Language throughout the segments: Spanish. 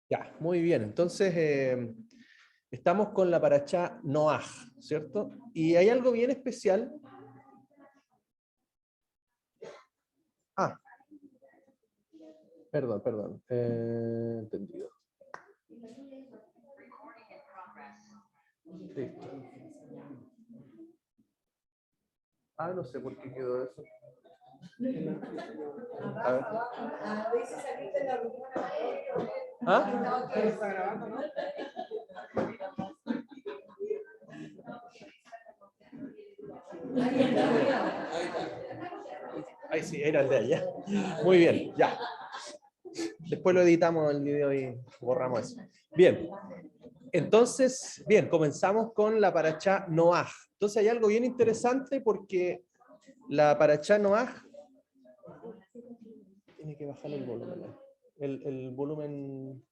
Ya, muy bien. Entonces, estamos con la parashá Noaj, ¿cierto? Y hay algo bien especial. Ah, perdón. Entendido. Listo. Ah, no sé por qué quedó eso. A ver. ¿Ah? Ahí sí, era el de allá. Muy bien, ya. Después lo editamos el video y borramos eso. Bien. Entonces, bien, comenzamos con la parashá Noaj. Entonces hay algo bien interesante porque la parashá Noaj tiene que bajar el volumen. El volumen.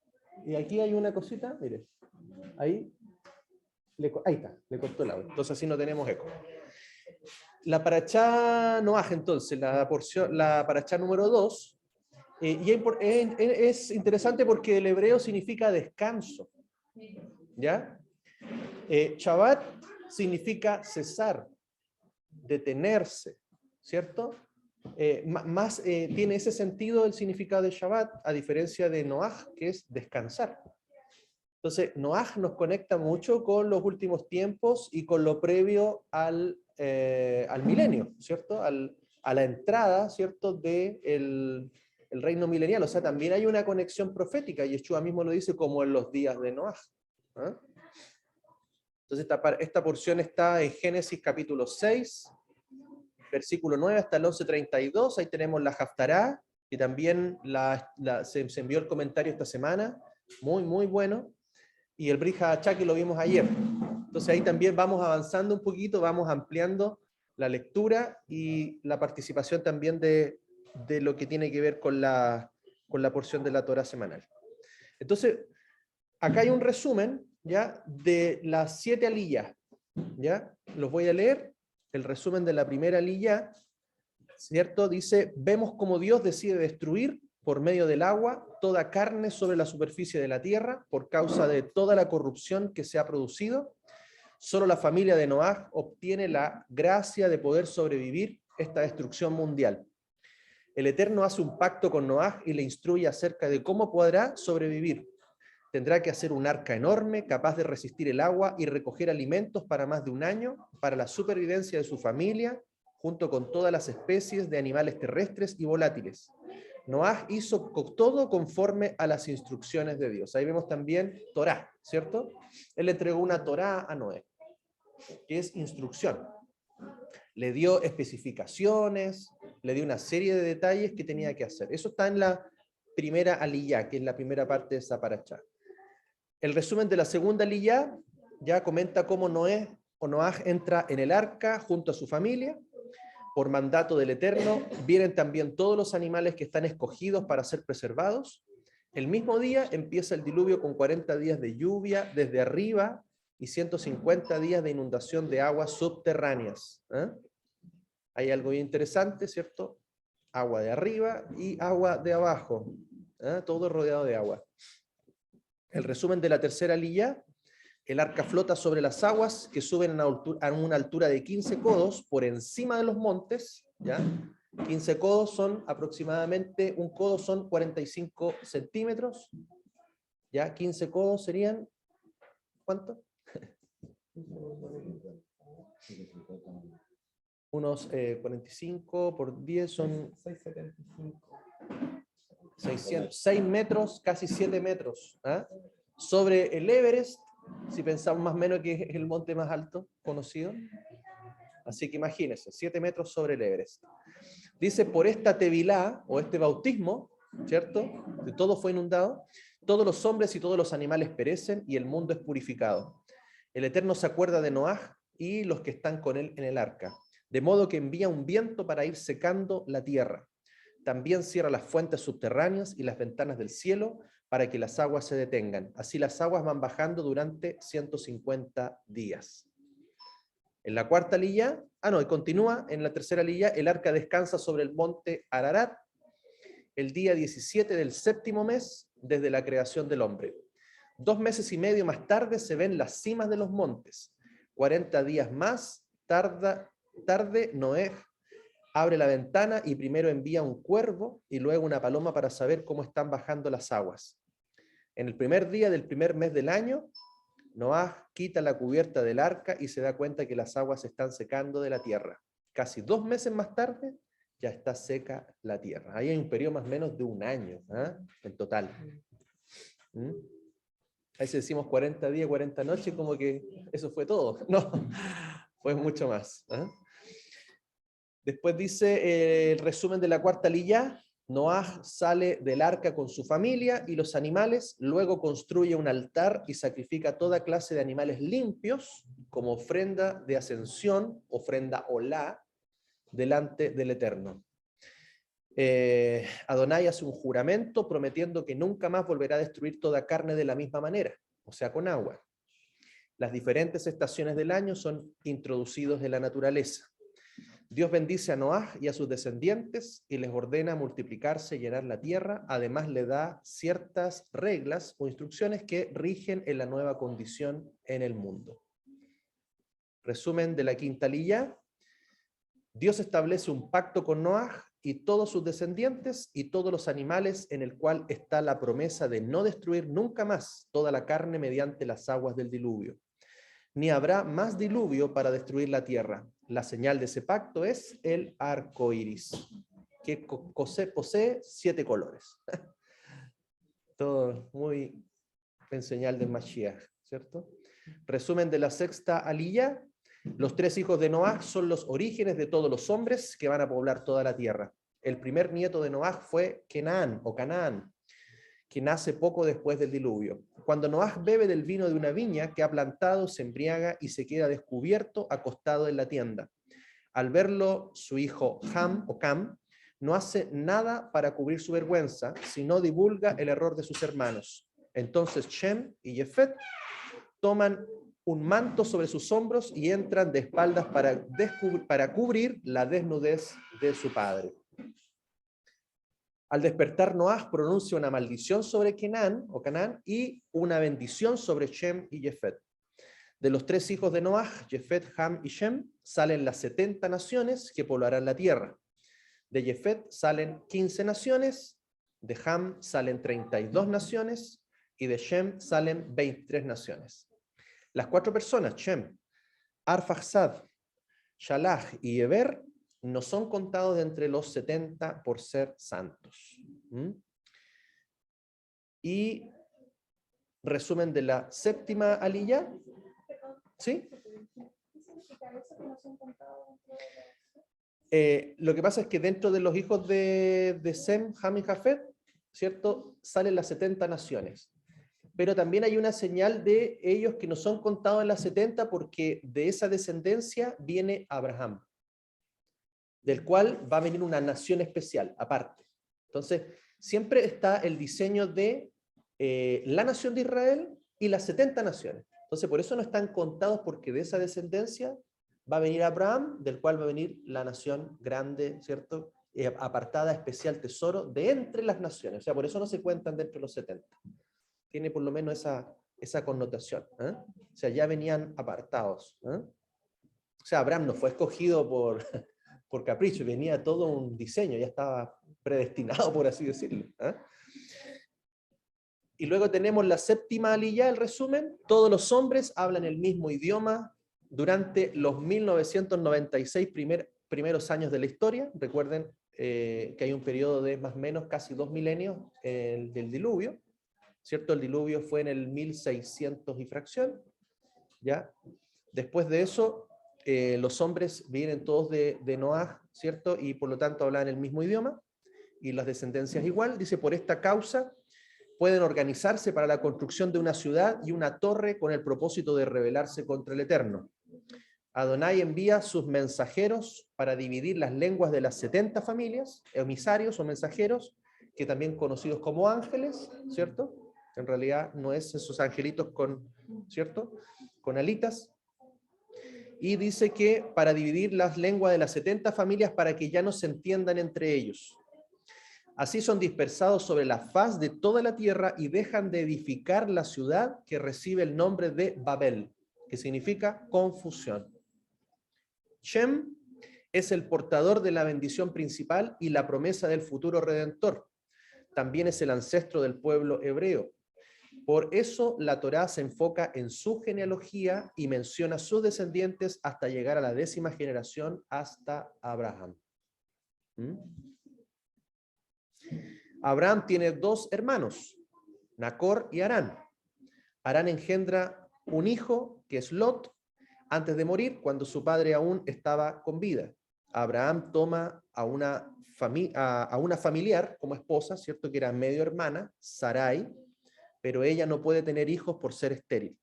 Y aquí hay una cosita, mire. Ahí. Ahí está, le cortó el audio. Entonces así no tenemos eco. La parashá Noaj, entonces, la parashá número 2, es interesante porque el hebreo significa descanso. ¿Ya? Shabbat significa cesar, detenerse, ¿cierto? Tiene ese sentido el significado de Shabbat, a diferencia de Noaj, que es descansar. Entonces, Noaj nos conecta mucho con los últimos tiempos y con lo previo al milenio, ¿cierto? A la entrada, ¿cierto?, del el reino milenial. O sea, también hay una conexión profética, y Yeshua mismo lo dice, como en los días de Noaj. ¿Ah? Entonces, esta porción está en Génesis capítulo 6, versículo 9 hasta el 11:32. Ahí tenemos la Haftará, que también se envió el comentario esta semana. Muy, muy bueno. Y el Brit Hadashah, que lo vimos ayer. Entonces ahí también vamos avanzando un poquito, vamos ampliando la lectura y la participación también de lo que tiene que ver con la porción de la Torá semanal. Entonces, acá hay un resumen, ¿ya?, de las 7 aliyah, ¿ya? Los voy a leer. El resumen de la primera aliyah, ¿cierto? Dice: vemos cómo Dios decide destruir por medio del agua toda carne sobre la superficie de la tierra por causa de toda la corrupción que se ha producido. Solo la familia de Noaj obtiene la gracia de poder sobrevivir esta destrucción mundial. El Eterno hace un pacto con Noaj y le instruye acerca de cómo podrá sobrevivir. Tendrá que hacer un arca enorme, capaz de resistir el agua y recoger alimentos para más de un año, para la supervivencia de su familia, junto con todas las especies de animales terrestres y volátiles. Noaj hizo todo conforme a las instrucciones de Dios. Ahí vemos también Torá, ¿cierto? Él entregó una Torá a Noé, que es instrucción. Le dio especificaciones, le dio una serie de detalles que tenía que hacer. Eso está en la primera aliyá, que es la primera parte de esa parashá. El resumen de la segunda aliyá ya comenta cómo Noé o Noaj entra en el arca junto a su familia. Por mandato del Eterno, vienen también todos los animales que están escogidos para ser preservados. El mismo día empieza el diluvio con 40 días de lluvia desde arriba y 150 días de inundación de aguas subterráneas. Hay algo interesante, ¿cierto? Agua de arriba y agua de abajo. Todo rodeado de agua. El resumen de la tercera aliyá: el arca flota sobre las aguas que suben a una altura de 15 codos por encima de los montes, ¿ya? 15 codos son aproximadamente, un codo son 45 centímetros, ¿ya? 15 codos serían, ¿cuánto? Unos 45 por 10 son 6 metros, casi 7 metros. Sobre el Everest, si pensamos más o menos que es el monte más alto conocido. Así que imagínense, 7 metros sobre el Everest. Dice: por esta tevilá, o este bautismo, ¿cierto?, de todo fue inundado, todos los hombres y todos los animales perecen y el mundo es purificado. El Eterno se acuerda de Noaj y los que están con él en el arca, de modo que envía un viento para ir secando la tierra. También cierra las fuentes subterráneas y las ventanas del cielo para que las aguas se detengan. Así las aguas van bajando durante 150 días. En la cuarta aliyá, y continúa en la tercera aliyá: el arca descansa sobre el monte Ararat el día 17 del séptimo mes desde la creación del hombre. 2 meses y medio más tarde se ven las cimas de los montes. 40 días más tarde Noé abre la ventana y primero envía un cuervo y luego una paloma para saber cómo están bajando las aguas. En el primer día del primer mes del año, Noé quita la cubierta del arca y se da cuenta que las aguas se están secando de la tierra. Casi 2 meses más tarde, ya está seca la tierra. Ahí hay un periodo más o menos de 1 año, en total. Ahí si decimos 40 días, 40 noches, como que eso fue todo. No, fue mucho más. Después dice el resumen de la cuarta liyá. Noé sale del arca con su familia y los animales, luego construye un altar y sacrifica toda clase de animales limpios como ofrenda de ascensión, ofrenda olá, delante del Eterno. Adonai hace un juramento prometiendo que nunca más volverá a destruir toda carne de la misma manera, o sea, con agua. Las diferentes estaciones del año son introducidos en la naturaleza. Dios bendice a Noé y a sus descendientes y les ordena multiplicarse y llenar la tierra. Además le da ciertas reglas o instrucciones que rigen en la nueva condición en el mundo. Resumen de la quinta liyá. Dios establece un pacto con Noé y todos sus descendientes y todos los animales, en el cual está la promesa de no destruir nunca más toda la carne mediante las aguas del diluvio. Ni habrá más diluvio para destruir la tierra. La señal de ese pacto es el arco iris, que posee 7 colores. Todo muy en señal del Mashiach, ¿cierto? Resumen de la sexta aliyá. Los 3 hijos de Noé son los orígenes de todos los hombres que van a poblar toda la tierra. El primer nieto de Noé fue Kenan o Canaán, que nace poco después del diluvio. Cuando Noé bebe del vino de una viña que ha plantado, se embriaga y se queda descubierto acostado en la tienda. Al verlo, su hijo Ham o Cam no hace nada para cubrir su vergüenza, sino divulga el error de sus hermanos. Entonces Shem y Jefet toman un manto sobre sus hombros y entran de espaldas para cubrir la desnudez de su padre. Al despertar, Noé pronuncia una maldición sobre Kenan o Canaán y una bendición sobre Shem y Jefet. De los 3 hijos de Noé, Jefet, Ham y Shem, salen las 70 naciones que poblarán la tierra. De Jefet salen 15 naciones, de Ham salen 32 naciones y de Shem salen 23 naciones. Las 4 personas, Shem, Arfaxad, Shalach y Eber, no son contados de entre los 70 por ser santos. Y resumen de la séptima aliyá. ¿Sí? Lo que pasa es que dentro de los hijos de Sem, Ham y Jafet, ¿cierto? Salen las 70 naciones. Pero también hay una señal de ellos que no son contados en las 70 porque de esa descendencia viene Abraham, del cual va a venir una nación especial, aparte. Entonces, siempre está el diseño de la nación de Israel y las 70 naciones. Entonces, por eso no están contados porque de esa descendencia va a venir Abraham, del cual va a venir la nación grande, ¿cierto? Apartada, especial tesoro de entre las naciones. O sea, por eso no se cuentan dentro de los 70. Tiene por lo menos esa connotación. O sea, ya venían apartados. O sea, Abraham no fue escogido por capricho, venía todo un diseño, ya estaba predestinado, por así decirlo. Y luego tenemos la séptima aliyá, el resumen. Todos los hombres hablan el mismo idioma durante los 1996 primeros años de la historia. Recuerden que hay un periodo de más o menos casi 2 milenios del diluvio, ¿cierto? El diluvio fue en el 1600 y fracción, ¿ya? Después de eso, los hombres vienen todos de Noé, ¿cierto? Y por lo tanto hablan el mismo idioma, y las descendencias igual. Dice, por esta causa pueden organizarse para la construcción de una ciudad y una torre con el propósito de rebelarse contra el Eterno. Adonai envía sus mensajeros para dividir las lenguas de las 70 familias, emisarios o mensajeros, que también conocidos como ángeles, ¿cierto? En realidad no es esos angelitos ¿cierto? Con alitas. Y dice que para dividir las lenguas de las 70 familias para que ya no se entiendan entre ellos. Así son dispersados sobre la faz de toda la tierra y dejan de edificar la ciudad que recibe el nombre de Babel, que significa confusión. Shem es el portador de la bendición principal y la promesa del futuro redentor. También es el ancestro del pueblo hebreo. Por eso la Torá se enfoca en su genealogía y menciona sus descendientes hasta llegar a la 10ª generación, hasta Abraham. Abraham tiene 2 hermanos, Nacor y Harán. Harán engendra un hijo, que es Lot, antes de morir, cuando su padre aún estaba con vida. Abraham toma a una familiar como esposa, ¿cierto? Que era medio hermana, Sarai, pero ella no puede tener hijos por ser estéril.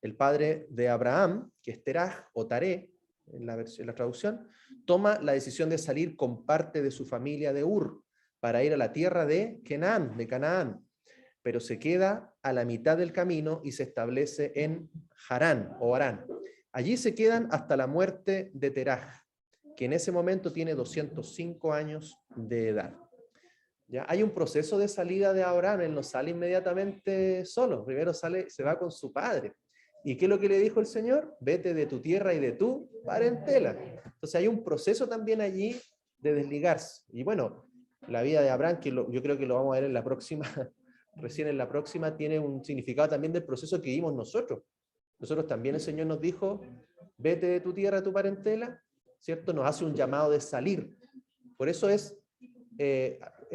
El padre de Abraham, que es Teraj o Taré, en la traducción, toma la decisión de salir con parte de su familia de Ur para ir a la tierra de Canaán, pero se queda a la mitad del camino y se establece en Harán o Harán. Allí se quedan hasta la muerte de Teraj, que en ese momento tiene 205 años de edad. ¿Ya? Hay un proceso de salida de Abraham, él no sale inmediatamente solo, primero se va con su padre. ¿Y qué es lo que le dijo el Señor? Vete de tu tierra y de tu parentela. Entonces hay un proceso también allí de desligarse. Y bueno, la vida de Abraham, que yo creo que lo vamos a ver en la próxima, recién en la próxima, tiene un significado también del proceso que vimos nosotros. Nosotros también el Señor nos dijo, vete de tu tierra, de tu parentela, ¿cierto? Nos hace un llamado de salir. Por eso es,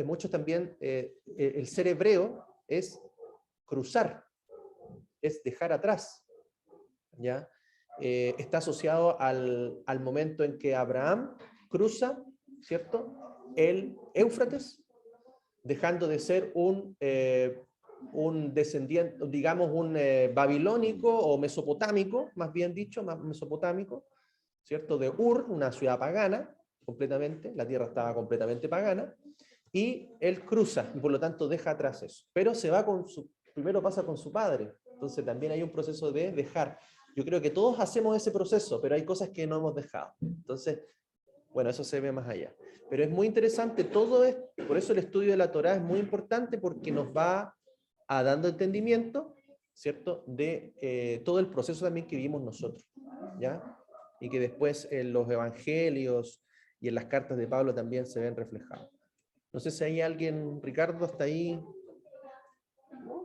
muchos también, el ser hebreo es cruzar, es dejar atrás, ¿ya? Está asociado al momento en que Abraham cruza, ¿cierto? El Éufrates, dejando de ser un descendiente, digamos un babilónico o mesopotámico, más bien dicho, más mesopotámico, ¿cierto? De Ur, una ciudad pagana, completamente, la tierra estaba completamente pagana, y él cruza, y por lo tanto deja atrás eso. Pero se va primero pasa con su padre, entonces también hay un proceso de dejar. Yo creo que todos hacemos ese proceso, pero hay cosas que no hemos dejado. Entonces, bueno, eso se ve más allá. Pero es muy interesante todo esto, por eso el estudio de la Torá es muy importante porque nos va dando entendimiento, ¿cierto? De todo el proceso también que vivimos nosotros, ¿ya? Y que después en los evangelios y en las cartas de Pablo también se ven reflejados. No sé si hay alguien, Ricardo, hasta ahí,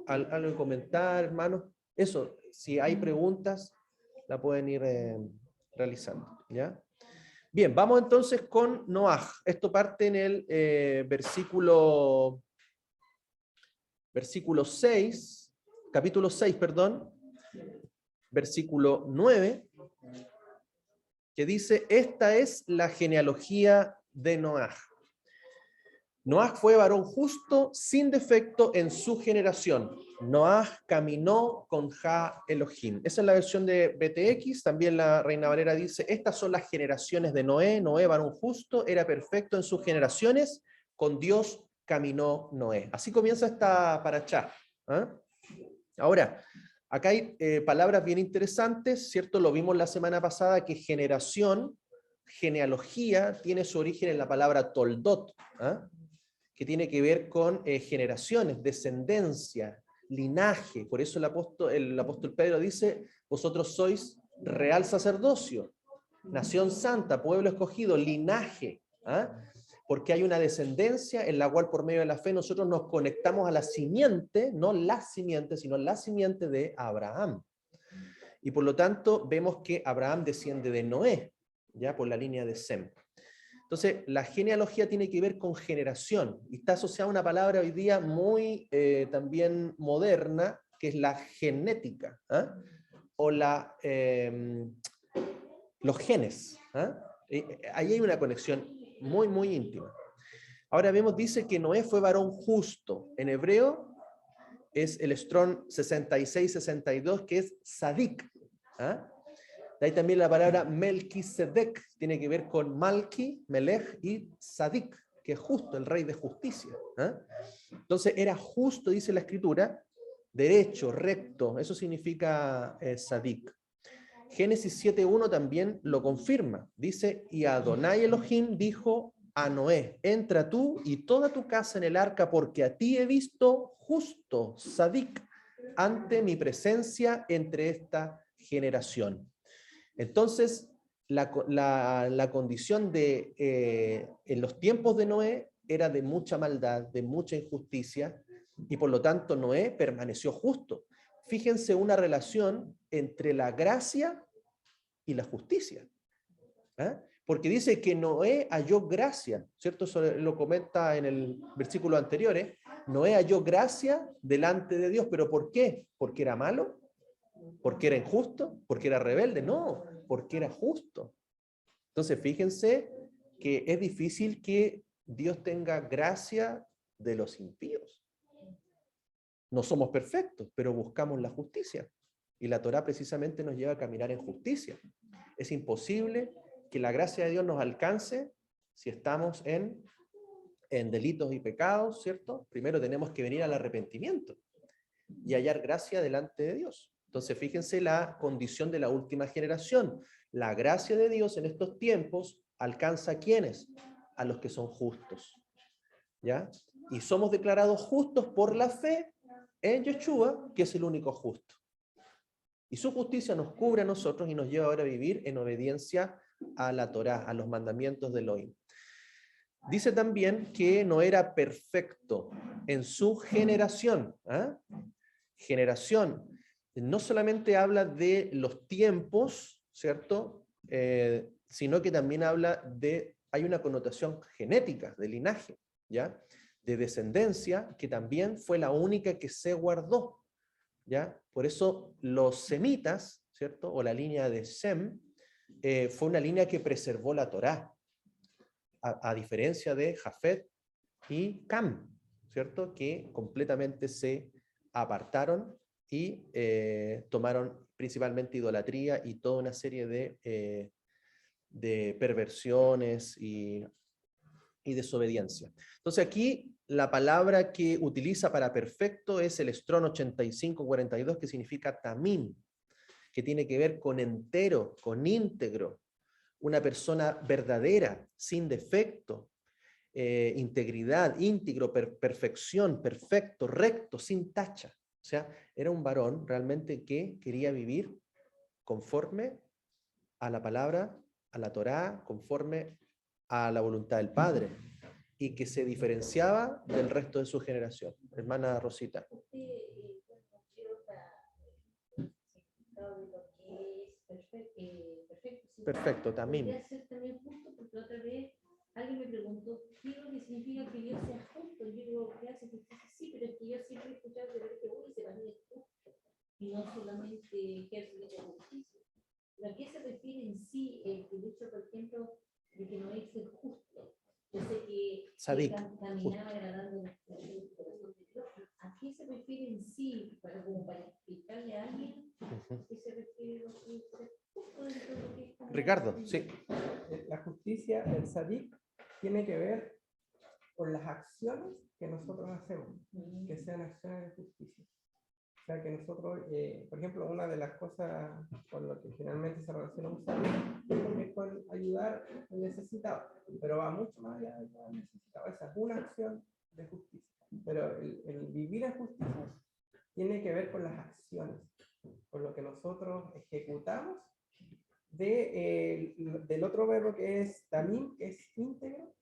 algo que comentar, hermano. Eso, si hay preguntas, la pueden ir realizando, ¿ya? Bien, vamos entonces con Noaj. Esto parte en el versículo 6, capítulo 6, perdón, versículo 9, que dice, esta es la genealogía de Noaj. Noaj fue varón justo, sin defecto en su generación. Noaj caminó con Ja Elohim. Esa es la versión de BTX. También la Reina Valera dice, estas son las generaciones de Noé. Noé, varón justo, era perfecto en sus generaciones. Con Dios caminó Noé. Así comienza esta parashá. ¿Eh? Ahora, acá hay palabras bien interesantes, ¿cierto? Lo vimos la semana pasada, que generación, genealogía, tiene su origen en la palabra toldot, ¿eh? Que tiene que ver con generaciones, descendencia, linaje. Por eso el apóstol Pedro dice, vosotros sois real sacerdocio, nación santa, pueblo escogido, linaje. ¿Eh? Porque hay una descendencia en la cual por medio de la fe nosotros nos conectamos a la simiente, no la simiente, sino la simiente de Abraham. Y por lo tanto vemos que Abraham desciende de Noé, ya por la línea de Sem. Entonces, la genealogía tiene que ver con generación, y está asociada a una palabra hoy día muy también moderna, que es la genética, ¿eh? O los genes. ¿Eh? Ahí hay una conexión muy, muy íntima. Ahora vemos, dice que Noé fue varón justo. En hebreo es el Strong 66-62, que es Sadik. ¿Eh? De ahí también la palabra Melquisedec, tiene que ver con Malki, Melech y Sadik, que es justo, el rey de justicia. ¿Eh? Entonces era justo, dice la escritura, derecho, recto, eso significa Sadik. Génesis 7.1 también lo confirma, dice, y Adonai Elohim dijo, a Noé: entra tú y toda tu casa en el arca, porque a ti he visto justo, sadik, ante mi presencia entre esta generación. Entonces, la condición en los tiempos de Noé era de mucha maldad, de mucha injusticia, y por lo tanto Noé permaneció justo. Fíjense una relación entre la gracia y la justicia. ¿Eh? Porque dice que Noé halló gracia, ¿cierto? Eso lo comenta en el versículo anterior. Noé halló gracia delante de Dios, ¿pero por qué? ¿Porque era malo? ¿Porque era injusto? ¿Porque era rebelde? No, porque era justo. Entonces, fíjense que es difícil que Dios tenga gracia de los impíos. No somos perfectos, pero buscamos la justicia. Y la Torá precisamente nos lleva a caminar en justicia. Es imposible que la gracia de Dios nos alcance si estamos en delitos y pecados, ¿cierto? Primero tenemos que venir al arrepentimiento y hallar gracia delante de Dios. Entonces, fíjense la condición de la última generación. La gracia de Dios en estos tiempos alcanza a ¿quiénes? A los que son justos. ¿Ya? Y somos declarados justos por la fe en Yeshua, que es el único justo. Y su justicia nos cubre a nosotros y nos lleva ahora a vivir en obediencia a la Torá, a los mandamientos de Elohim. Dice también que no era perfecto en su generación. ¿Eh? Generación. No solamente habla de los tiempos, ¿cierto? Sino que también habla de, hay una connotación genética, de linaje, ¿ya? De descendencia, que también fue la única que se guardó, ¿ya? Por eso los semitas, ¿cierto? O la línea de Sem, fue una línea que preservó la Torá, a diferencia de Jafet y Cam, ¿cierto? Que completamente se apartaron y tomaron principalmente idolatría y toda una serie de perversiones y desobediencia. Entonces aquí la palabra que utiliza para perfecto es el Strón 8542, que significa tamim, que tiene que ver con entero, con íntegro, una persona verdadera, sin defecto, integridad, íntegro, perfección, perfecto, recto, sin tacha. O sea, era un varón realmente que quería vivir conforme a la palabra, a la Torá, conforme a la voluntad del Padre, y que se diferenciaba del resto de su generación. Hermana Rosita. Perfecto, también. Podría ser también justo, porque otra vez alguien me preguntó, ¿qué es lo que significa que Dios sea justo? Yo digo, gracias, sí, pero es que yo siempre he escuchado de que uy, se va a ser justo, y no solamente ejerce la justicia. ¿A qué se refiere en sí el hecho, por ejemplo, de que no es justo? Yo sé que caminaba agradando el corazón de Dios. ¿A qué se refiere en sí, para explicarle a alguien, a qué se refiere lo que es justo dentro de lo que es? Ricardo, sí. La justicia, el sadik, tiene que ver con las acciones que nosotros hacemos, que sean acciones de justicia. O sea, que nosotros, por ejemplo, una de las cosas con lo que finalmente se relaciona un sadik es con ayudar al necesitado, pero va mucho más allá del necesitado. Esa es una acción de justicia. Pero el vivir en justicia tiene que ver con las acciones, con lo que nosotros ejecutamos del otro verbo que es tamim, que es íntegro.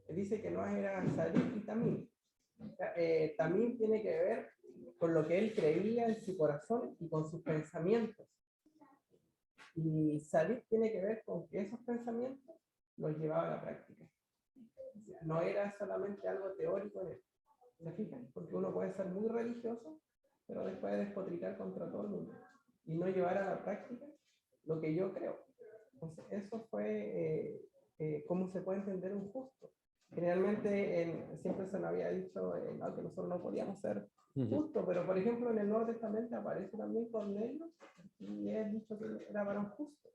Dice que no era sadik y tamim. Tamim tiene que ver con lo que él creía en su corazón y con sus pensamientos. Y sadik tiene que ver con que esos pensamientos los llevaba a la práctica. O sea, no era solamente algo teórico en él. ¿Se fijan? Porque uno puede ser muy religioso, pero después despotricar contra todo el mundo y no llevar a la práctica lo que yo creo. Entonces, eso fue cómo se puede entender un justo. Generalmente siempre se nos había dicho que nosotros no podíamos ser justos, pero por ejemplo en el Nuevo Testamento aparece también Cornelio y es dicho que era varón justo.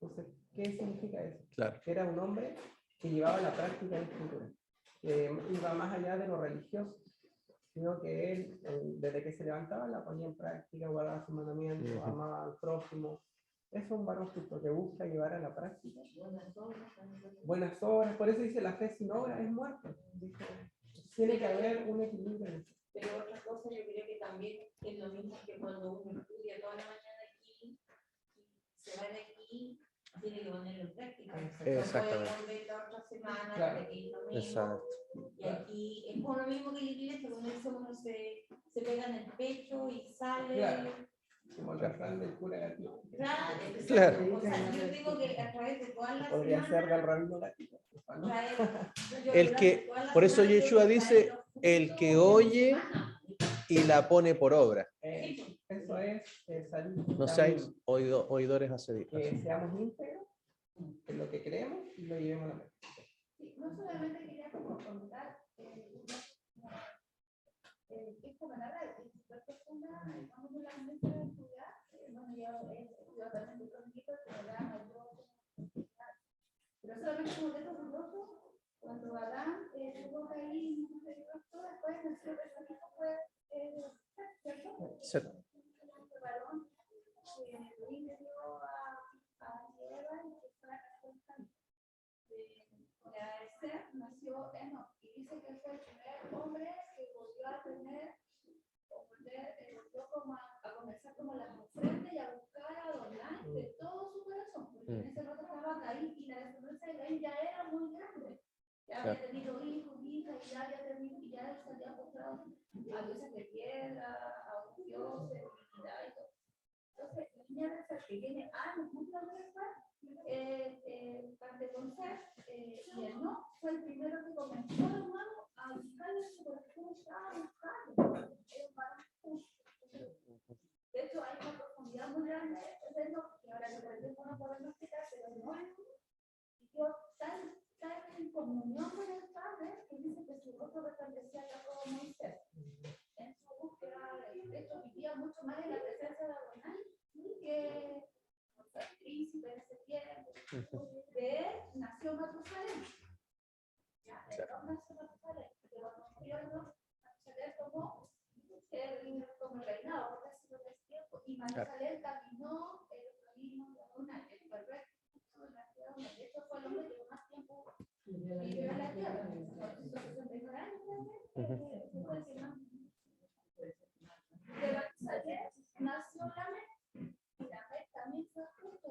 Entonces, ¿qué significa eso? Claro. Que era un hombre que llevaba la práctica de la escritura, que iba más allá de lo religioso, sino que él, desde que se levantaba, la ponía en práctica, guardaba sus mandamientos, amaba al prójimo, Es un varón justo que busca llevar a la práctica buenas obras. Por eso dice la fe sin obra es muerte. Dice, tiene que haber un equilibrio en eso. Pero otra cosa, yo creo que también es lo mismo que cuando uno estudia toda la mañana aquí, se va de aquí, tiene que ponerlo en práctica. Exactamente. No puede volver la otra semana, Claro. que es lo mismo. Exacto. Y aquí es como lo mismo que la iglesia, cuando uno se pega en el pecho y sale. Claro. Como el refrán del cura gatito. Claro. Claro. O sea, yo digo que a través de todas las Podría ser del rabino gatito. ¿No? El que, por eso Yeshua dice, el que oye y la pone por obra. Eso es salir. No seáis oidores acedidos. Que seamos íntegros en lo que creemos y lo llevemos a la mente. Sí, no solamente quería como contar esta palabra de super profunda, vamos a la mente de estudiar, bueno, yo también otros libros que hablan de pero solamente como de estos dudosos, cuando Adán tuvo Caín, después nació el hijo fue ¿cierto? El varón que Elohim le dio a Eva y que fue a Ser nació Enoch y dice que fue el primer hombre que volvió a tener volvió como a comenzar como la ofrenda y a buscar a Adonai de todo su corazón, porque en ese rato estaba Caín y la descendencia de Caín ya era muy grande, ya había tenido hijos, hijas y ya había tenido, y ya se había mostrado a dioses de piedra, a un dios de divinidad y todo. Entonces, niña de ser que tiene años, muchas veces, parte con ser, y él no, fue el primero que comenzó, hermano, a buscarle su corazón, a buscarle. De hecho, hay una profundidad muy grande de lo que ahora no podemos explicar, pero no es Dios tan en comunión con el Padre que dice que su rostro resplandecía ya como Moisés. En su búsqueda, de hecho, vivía mucho más en la presencia de Adonai que el príncipe en ese tiempo. De él nació Matusalén. Ya, de él nació Matusalén. De cuando murió Matusalén tomó como el reinado, por decirlo de ese tiempo. Y Matusalén caminó el camino de Adonai, el correcto. De hecho, fue el hombre que más tiempo vivió en la tierra. 169 años, fue el que más. De Matusalén nació Lamec. Y Lamec también fue justo.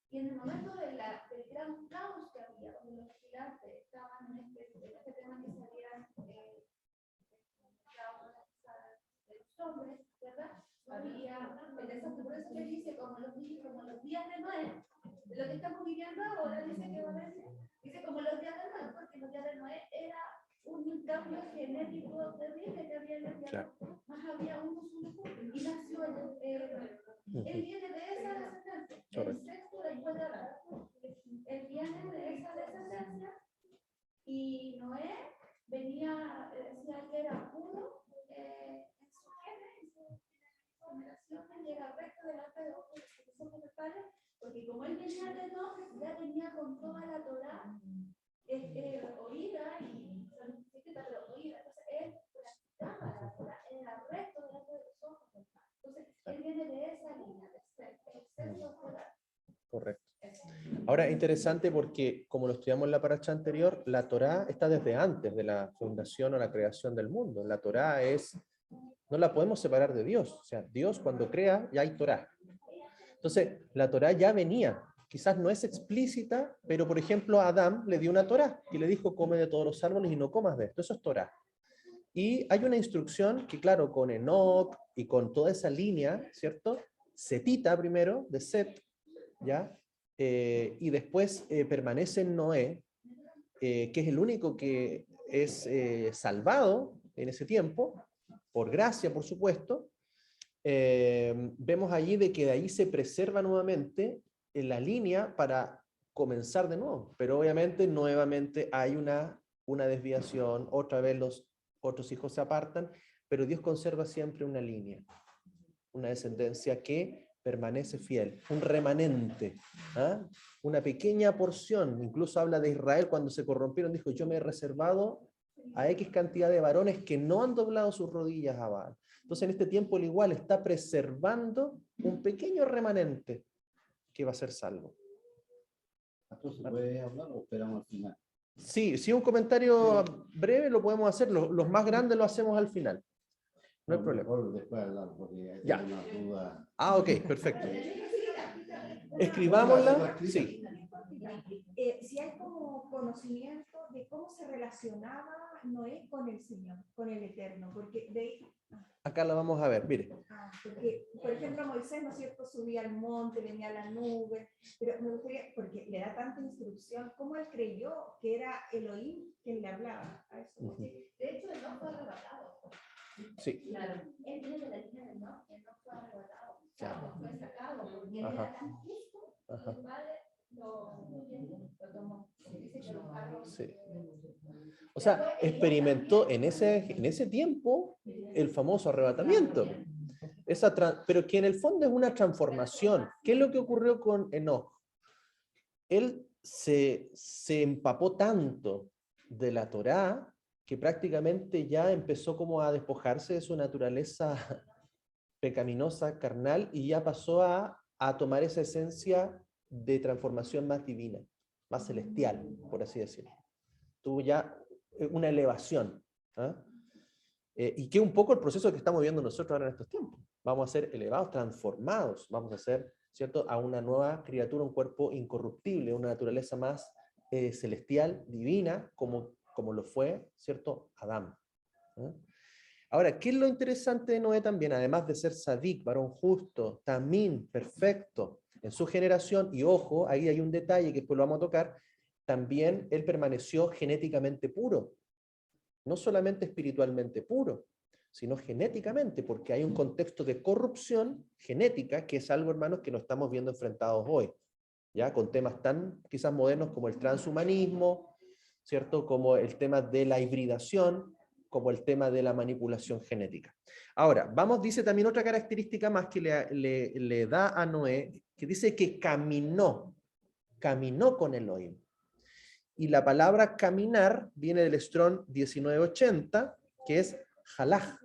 Y en el momento del gran caos que había, donde los gigantes estaban en este tema que salían de los hombres, ¿verdad? Había, por eso que dice, como los días de Noé, lo que estamos viviendo ahora, dice que va a decir, dice como los días de Noé, porque los días de Noé era un cambio genético terrible que había en la tierra, más había uno solo y nació él viene de esa descendencia, el sexto después de Adán. Él viene de esa descendencia y Noé venía, decía que era puro en su generaciones y era recto delante de otros que son mortales, porque como él venía de Enoch, ya venía con toda la Torá oída y pero oída, entonces él practicaba la Torá, era recto delante de los ojos. Entonces él viene de esa línea, de exceso Torá. Correcto. Ahora, interesante porque, como lo estudiamos en la paracha anterior, la Torá está desde antes de la fundación o la creación del mundo. La Torá no la podemos separar de Dios. O sea, Dios cuando crea ya hay Torá. Entonces, la Torá ya venía. Quizás no es explícita, pero por ejemplo a Adán le dio una Torá y le dijo, come de todos los árboles y no comas de esto. Eso es Torá. Y hay una instrucción que, claro, con Enoc y con toda esa línea, ¿cierto? Setita primero, de Set, ¿ya? Y después permanece en Noé, que es el único que es salvado en ese tiempo, por gracia, por supuesto. Vemos allí de que de ahí se preserva nuevamente en la línea para comenzar de nuevo, pero obviamente nuevamente hay una desviación, otra vez los otros hijos se apartan, pero Dios conserva siempre una línea, una descendencia que permanece fiel, un remanente, ¿ah? Una pequeña porción. Incluso habla de Israel cuando se corrompieron, dijo, yo me he reservado a X cantidad de varones que no han doblado sus rodillas a Baal. Entonces en este tiempo el igual está preservando un pequeño remanente que va a ser salvo. ¿Esto se puede hablar o esperamos al final? Sí, si un comentario breve lo podemos hacer, los más grandes lo hacemos al final. No hay problema. Mejor después hablar, porque Ya. hay una duda. Ah, ok, perfecto. Escribámosla. Sí. Si hay como conocimiento de cómo se relacionaba Noé con el Señor, con el Eterno, porque Acá la vamos a ver, mire. porque, por ejemplo, Moisés, ¿no es cierto?, subía al monte, venía a la nube, pero me gustaría, porque le da tanta instrucción, ¿cómo él creyó que era Elohim quien le hablaba a eso? De hecho, él no fue arrebatado. Sí. Claro. Él viene de la línea del norte, él no fue arrebatado. Claro. Fue sacado, porque él Ajá. era tan justo, Ajá. el padre lo tomó. Dice que los carros, Sí. O sea, experimentó en ese tiempo el famoso arrebatamiento. Pero que en el fondo es una transformación. ¿Qué es lo que ocurrió con Enoch? Él se empapó tanto de la Torá que prácticamente ya empezó como a despojarse de su naturaleza pecaminosa, carnal, y ya pasó a tomar esa esencia de transformación más divina, más celestial, por así decirlo. Tuvo ya una elevación. ¿Ah? Y que un poco el proceso que estamos viendo nosotros ahora en estos tiempos. Vamos a ser elevados, transformados, vamos a ser, ¿cierto?, a una nueva criatura, un cuerpo incorruptible, una naturaleza más celestial, divina, como lo fue, ¿cierto?, Adán. ¿Ah? Ahora, ¿qué es lo interesante de Noé también? Además de ser sadik, varón justo, tamín, perfecto, en su generación, y ojo, ahí hay un detalle que después lo vamos a tocar, también él permaneció genéticamente puro. No solamente espiritualmente puro, sino genéticamente, porque hay un contexto de corrupción genética, que es algo, hermanos, que nos estamos viendo enfrentados hoy, ya con temas tan quizás modernos como el transhumanismo, ¿cierto? Como el tema de la hibridación, como el tema de la manipulación genética. Ahora, dice también otra característica más que le da a Noé, que dice que caminó con Elohim. Y la palabra caminar viene del Strong 1980, que es halaj,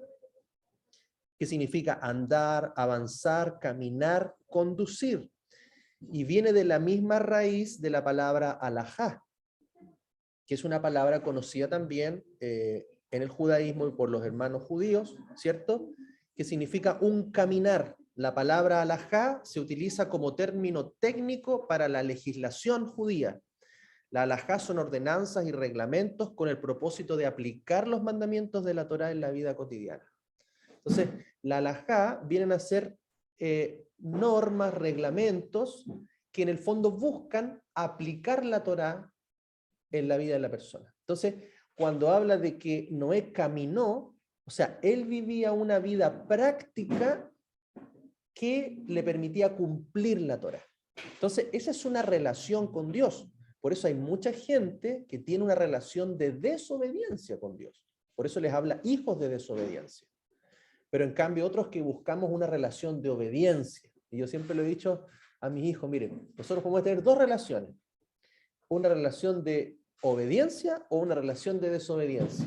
que significa andar, avanzar, caminar, conducir. Y viene de la misma raíz de la palabra alajá, que es una palabra conocida también en el judaísmo y por los hermanos judíos, ¿cierto? Que significa un caminar. La palabra alajá se utiliza como término técnico para la legislación judía. La halajá son ordenanzas y reglamentos con el propósito de aplicar los mandamientos de la Torá en la vida cotidiana. Entonces, la halajá vienen a ser normas, reglamentos que en el fondo buscan aplicar la Torá en la vida de la persona. Entonces, cuando habla de que Noé caminó, o sea, él vivía una vida práctica que le permitía cumplir la Torá. Entonces, esa es una relación con Dios. Por eso hay mucha gente que tiene una relación de desobediencia con Dios. Por eso les habla hijos de desobediencia. Pero en cambio otros que buscamos una relación de obediencia. Y yo siempre lo he dicho a mis hijos, miren, nosotros podemos tener dos relaciones. Una relación de obediencia o una relación de desobediencia.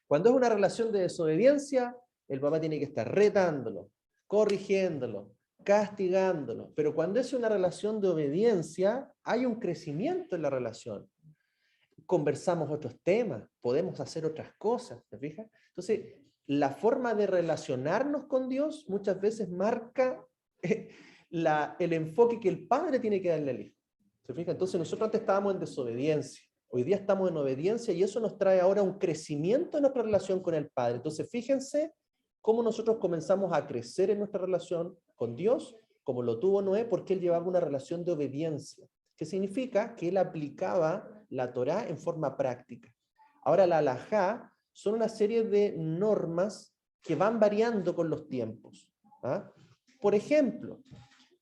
Cuando es una relación de desobediencia, el papá tiene que estar retándolo, corrigiéndolo, castigándolo. Pero cuando es una relación de obediencia, hay un crecimiento en la relación. Conversamos otros temas, podemos hacer otras cosas, ¿te fijas? Entonces, la forma de relacionarnos con Dios muchas veces marca el enfoque que el padre tiene que darle al hijo. ¿Se fija? Entonces, nosotros antes estábamos en desobediencia. Hoy día estamos en obediencia y eso nos trae ahora un crecimiento en nuestra relación con el Padre. Entonces, fíjense cómo nosotros comenzamos a crecer en nuestra relación con Dios, como lo tuvo Noé, porque él llevaba una relación de obediencia, que significa que él aplicaba la Torá en forma práctica. Ahora, la halajá son una serie de normas que van variando con los tiempos. ¿Ah? Por ejemplo,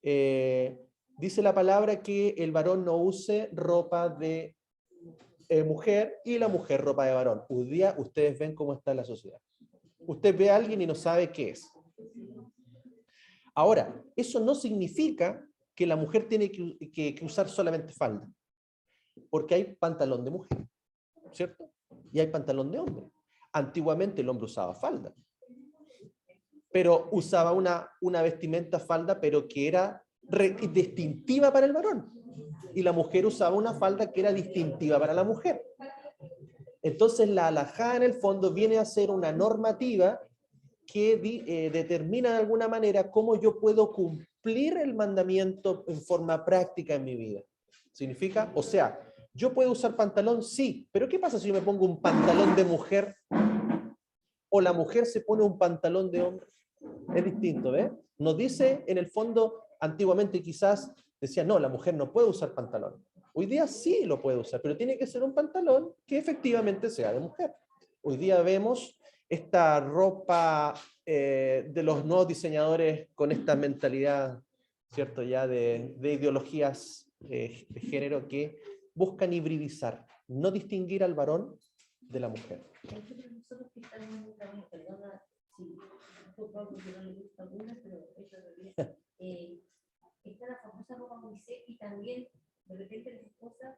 dice la palabra que el varón no use ropa de mujer y la mujer ropa de varón. Hoy día ustedes ven cómo está la sociedad. Usted ve a alguien y no sabe qué es. Ahora, eso no significa que la mujer tiene que usar solamente falda, porque hay pantalón de mujer, ¿cierto? Y hay pantalón de hombre. Antiguamente el hombre usaba falda, pero usaba una vestimenta falda, pero que era distintiva para el varón. Y la mujer usaba una falda que era distintiva para la mujer. Entonces la halajá en el fondo viene a ser una normativa que determina de alguna manera cómo yo puedo cumplir el mandamiento en forma práctica en mi vida. ¿Significa? O sea, yo puedo usar pantalón, sí, pero ¿qué pasa si yo me pongo un pantalón de mujer o la mujer se pone un pantalón de hombre? Es distinto, ¿ves? Nos dice, en el fondo, antiguamente quizás decía, no, la mujer no puede usar pantalón. Hoy día sí lo puede usar, pero tiene que ser un pantalón que efectivamente sea de mujer. Hoy día vemos esta ropa de los nuevos diseñadores con esta mentalidad, ¿cierto? Ya de ideologías de género que buscan hibridizar, no distinguir al varón de la mujer. Nosotros que estamos en un camino, perdona si Pablo que no le gusta alguna, pero eso es lo que está la famosa ropa unisex y también de repente las esposas.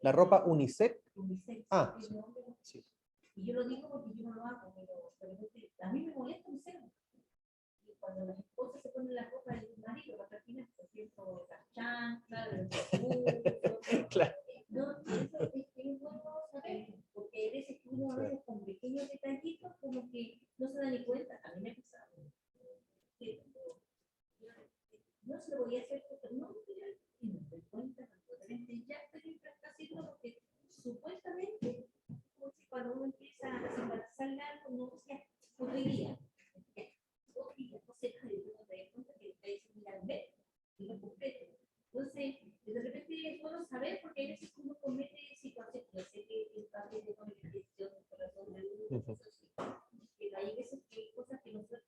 ¿La ropa unisex? Unisex. Ah, sí. Y yo lo digo porque yo no lo hago, pero a mí me molesta un cero. Y cuando las esposas se ponen la ropa del marido, las patinas, por ejemplo, las chanclas, los claro. no, eso es que es bueno saber, porque hay veces que uno a veces con pequeños detallitos como que no se da ni cuenta. A mí me ha pasado. No se lo voy a hacer porque no, y no me doy cuenta, ya estoy haciendo porque supuestamente, como si cuando uno empieza a simpatizar algo, no sea podría. No sé, uno te da cuenta que te dice, mira, ve, y lo completo. Entonces, de repente es bueno saber, porque hay veces que uno comete situaciones, yo sé que es parte de una dirección del corazón de uno, pero hay veces que hay cosas que nosotros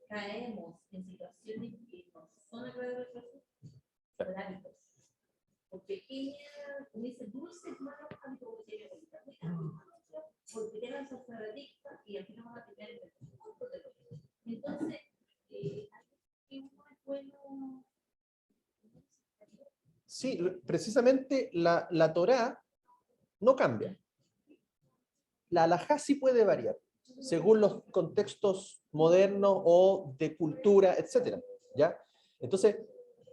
caemos en situaciones que no son agradables por hábitos, por pequeñas, como dice, dulces, malos hábitos, como dice porque te lanzas a la adicta y al final vas a tener el punto de lo que. Entonces, uno es bueno. Sí, precisamente la Torá no cambia. La halajá sí puede variar, según los contextos modernos o de cultura, etc. ¿Ya? Entonces,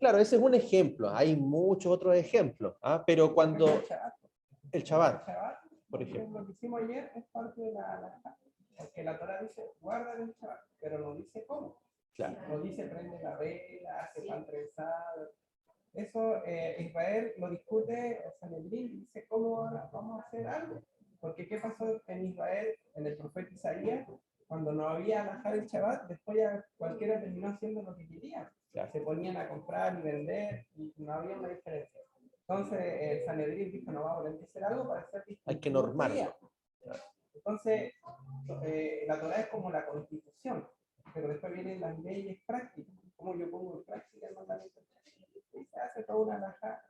claro, ese es un ejemplo. Hay muchos otros ejemplos, ¿ah? Pero cuando... El Shabbat, por ejemplo. Lo que hicimos ayer es parte de la halajá, porque la Torá dice, guarda el Shabbat, pero no dice cómo. Claro. No dice, prende la vela, hace pan trenzado. Eso Israel lo discute, o sea, en el Sanedrín dice cómo vamos a hacer algo. Porque ¿qué pasó en Israel, en el profeta Isaías? Cuando no había halajá del Shabbat, después ya cualquiera terminó haciendo lo que quería. Claro. Se ponían a comprar y vender y no había una diferencia. Entonces el Sanedrín dijo, no vamos a tener que hacer algo para hacer distinto. Hay que normarlo. Claro. Entonces, la Torah es como la constitución, pero después vienen las leyes prácticas, como yo pongo en práctica el mandamiento. Y se hace toda una halajá.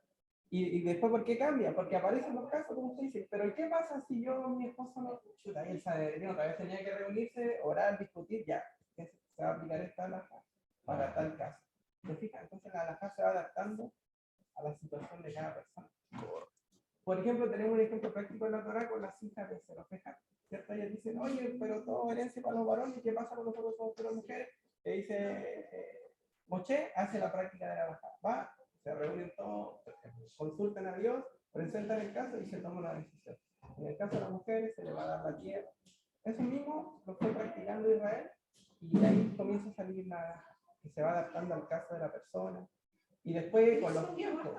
Y después, ¿por qué cambia? Porque aparecen los casos, como usted dice, pero ¿qué pasa si yo, mi esposo no? Chuta, y el Sanedrín otra vez tenía que reunirse, orar, discutir, ya, se va a aplicar esta halajá para tal caso. ¿Se fija? Entonces la halajá se va adaptando a la situación de cada persona. Por ejemplo, tenemos un ejemplo práctico en la Torá con las hijas de Zelofejad. ¿Cierto? Ellas dicen, oye, pero todo herencia para los varones, ¿qué pasa con nosotros somos puras mujeres? Que dice, Moshe hace la práctica de la halajá. Va, se reúnen todos, consultan a Dios, presentan el caso y se toma una decisión. En el caso de las mujeres se le va a dar la tierra. Eso mismo lo fue practicando Israel y de ahí comienza a salir la halajá, que se va adaptando al caso de la persona. Y después con los tiempos.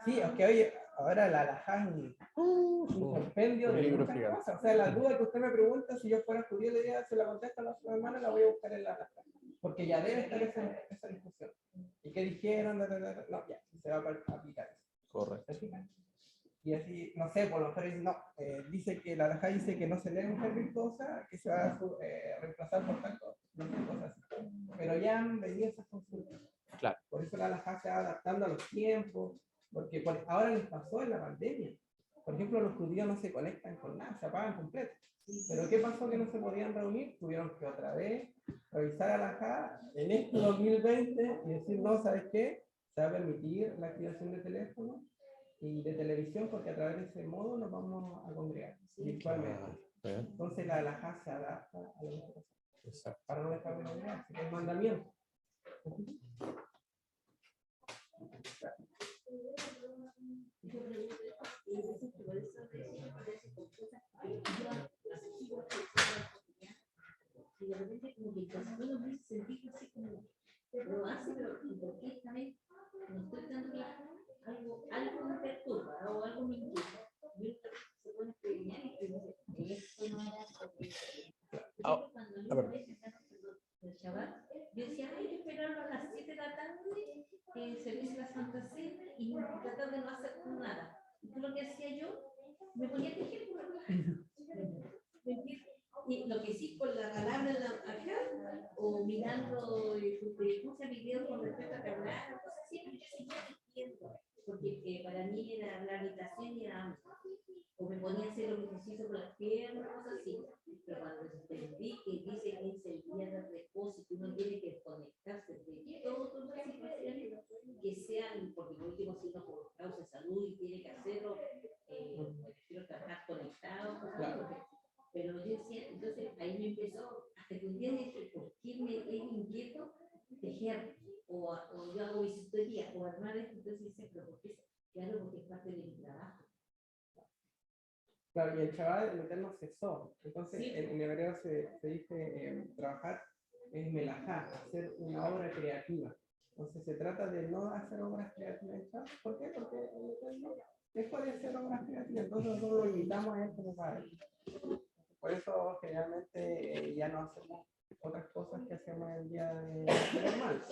Sí, es que hoy, ahora la halajá es un compendio de libro muchas cosas. O sea, la duda que usted me pregunta, si yo fuera judío, le diría, se la contesto a la semana, la voy a buscar en la halajá. Porque ya debe estar esa discusión. ¿Y qué dijeron? No, ya, se va a aplicar eso. Correcto. Y así, no sé, por lo mejor no, dice que la halajá dice que no se lee mujer virtuosa, que se va a reemplazar por tanto, no sé, cosas así. Pero ya han venido esas consultas. Claro. Por eso la halajá se va adaptando a los tiempos, porque ahora les pasó en la pandemia. Por ejemplo, los judíos no se conectan con nada, se apagan completo. Pero ¿qué pasó? Que no se podían reunir, tuvieron que otra vez revisar halajá en este 2020 y decir, no, ¿sabes qué? Se va a permitir la activación de teléfono y de televisión porque a través de ese modo nos vamos a congregar virtualmente. Entonces la halajá se adapta a lo que pasa. Para no dejar de congregarse, que es mandamiento. repente como que casi uno me hace sentir así como, lo hace, pero ¿por qué esta vez no estoy dando algo me perturba o algo me inquieta? Y uno se pone a preñar y dice, esto no era porque... Cuando yo me veía el Shabbat, yo decía, hay que esperarlo a las 7 de la tarde, servicio de la Santa Cena y tratar de no hacer nada. Y lo que hacía yo, me ponía a tejer por y lo que sí con la palabra acá, o mirando, ¿cómo se videos con respecto a hablar? Cosas así, pero yo seguía tejiendo, porque para mí era la habitación y era o me ponía a hacer los ejercicios con las piernas, cosas así. Pero cuando entendí que dice que es el día de reposo, que uno tiene que desconectarse de todas las situaciones que sean, porque por último, si uno por causa de salud y tiene que hacerlo, prefiero trabajar conectado, pero yo decía, entonces ahí me empezó, hasta que un día dije, ¿por qué me es inquieto tejer? O yo hago bisutería, o armar esto, entonces dice, pero ¿por qué? Claro, porque es parte de mi trabajo. Claro, y el Shabbat, el Eterno cesó. Entonces, Sí. en hebreo se dice trabajar es melajá, hacer una obra creativa. Entonces, se trata de no hacer obras creativas en Shabbat. ¿Por qué? Porque el Eterno dejó de hacer obras creativas. Entonces, nosotros lo invitamos a él como padre. Por eso, generalmente, ya no hacemos otras cosas que hacemos el día de normal.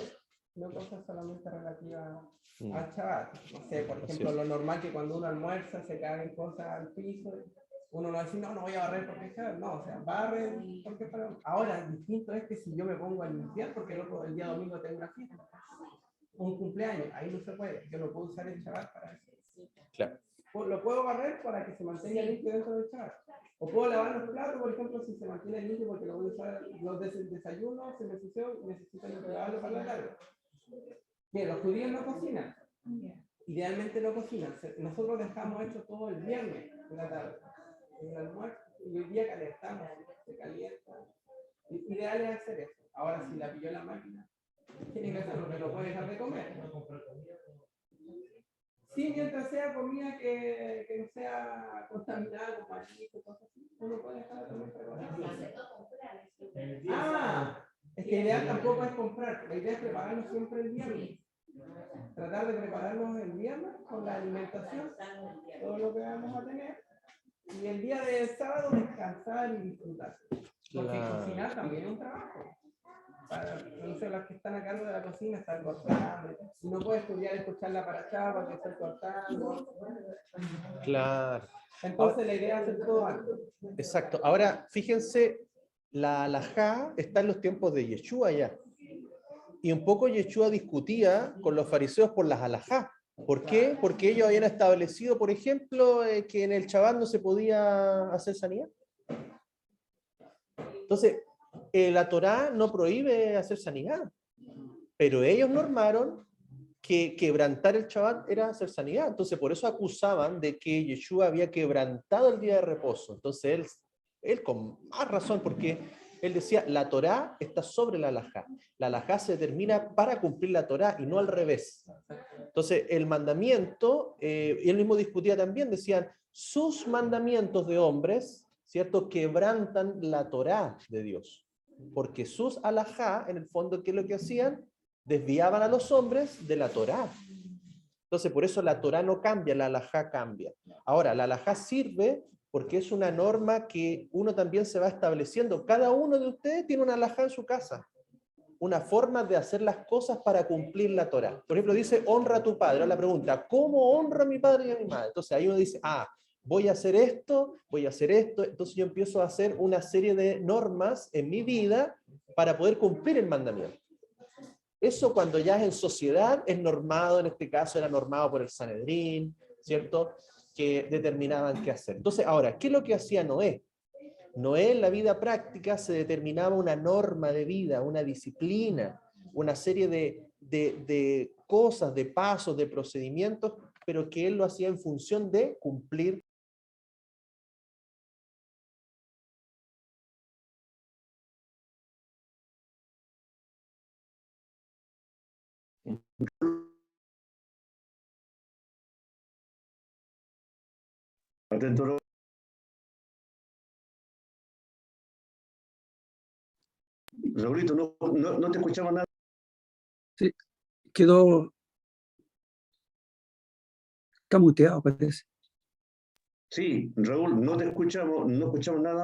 No cosas solamente relativas al Shabbat. No sé, por ejemplo, lo normal que cuando uno almuerza se caen cosas al piso. Uno no dice, no voy a barrer porque es Shabbat. No, o sea, barre porque para... Ahora, distinto es que si yo me pongo a limpiar porque el día domingo tengo una fiesta, un cumpleaños, ahí no se puede. Yo no puedo usar el Shabbat para eso. Claro. Lo puedo barrer para que se mantenga limpio dentro del Shabbat. O puedo lavar los platos, por ejemplo, si se mantiene limpio porque lo voy a usar los desayunos, se me ensució, necesito lavarlo para la tarde. Bien, los judíos no cocinan. Idealmente no cocinan. Nosotros dejamos hecho todo el viernes en la tarde, en el almuerzo, y hoy día calentamos, se calienta. Ideal es hacer eso. Ahora, si la pilló la máquina, tiene que hacerlo, porque no puede dejar de comer. Sí, mientras sea comida que no sea contaminada con marisco, cosas así, uno puede dejar también preparado. Ah, es que la idea tampoco es comprar, la idea es prepararlo siempre el viernes. Tratar de prepararnos el viernes con la alimentación, todo lo que vamos a tener, y el día del sábado descansar y disfrutar. Porque cocinar también es un trabajo. No sé, las que están a cargo de la cocina están cortando. Si no puedes estudiar, escuchar la paracha porque están cortando. Claro. Entonces la idea es hacer todo algo. Exacto. Ahora, fíjense, la halajá está en los tiempos de Yeshua ya. Y un poco Yeshua discutía con los fariseos por las halajá. ¿Por qué? Porque ellos habían establecido, por ejemplo, que en el Shabbat no se podía hacer sanidad. Entonces, la Torá no prohíbe hacer sanidad, pero ellos normaron que quebrantar el Shabbat era hacer sanidad. Entonces, por eso acusaban de que Yeshua había quebrantado el día de reposo. Entonces, él con más razón, porque él decía, la Torá está sobre la halajá. La halajá se determina para cumplir la Torá y no al revés. Entonces, el mandamiento, él mismo discutía también, decían, sus mandamientos de hombres, ¿cierto?, quebrantan la Torá de Dios. Porque sus halajá, en el fondo, ¿qué es lo que hacían? Desviaban a los hombres de la Torá. Entonces, por eso la Torá no cambia, la halajá cambia. Ahora, la halajá sirve porque es una norma que uno también se va estableciendo. Cada uno de ustedes tiene una halajá en su casa, una forma de hacer las cosas para cumplir la Torá. Por ejemplo, dice, honra a tu padre. Ahora la pregunta, ¿cómo honro a mi padre y a mi madre? Entonces ahí uno dice, voy a hacer esto, voy a hacer esto. Entonces yo empiezo a hacer una serie de normas en mi vida para poder cumplir el mandamiento. Eso cuando ya es en sociedad es normado, en este caso era normado por el Sanedrín, ¿cierto? Que determinaban qué hacer. Entonces, ahora, ¿qué es lo que hacía Noé? Noé en la vida práctica se determinaba una norma de vida, una disciplina, una serie de cosas, de pasos, de procedimientos, pero que él lo hacía en función de cumplir. Atento. Raulito, no te escuchamos nada. Quedó. Está muteado, parece. Sí, Raúl, no escuchamos nada.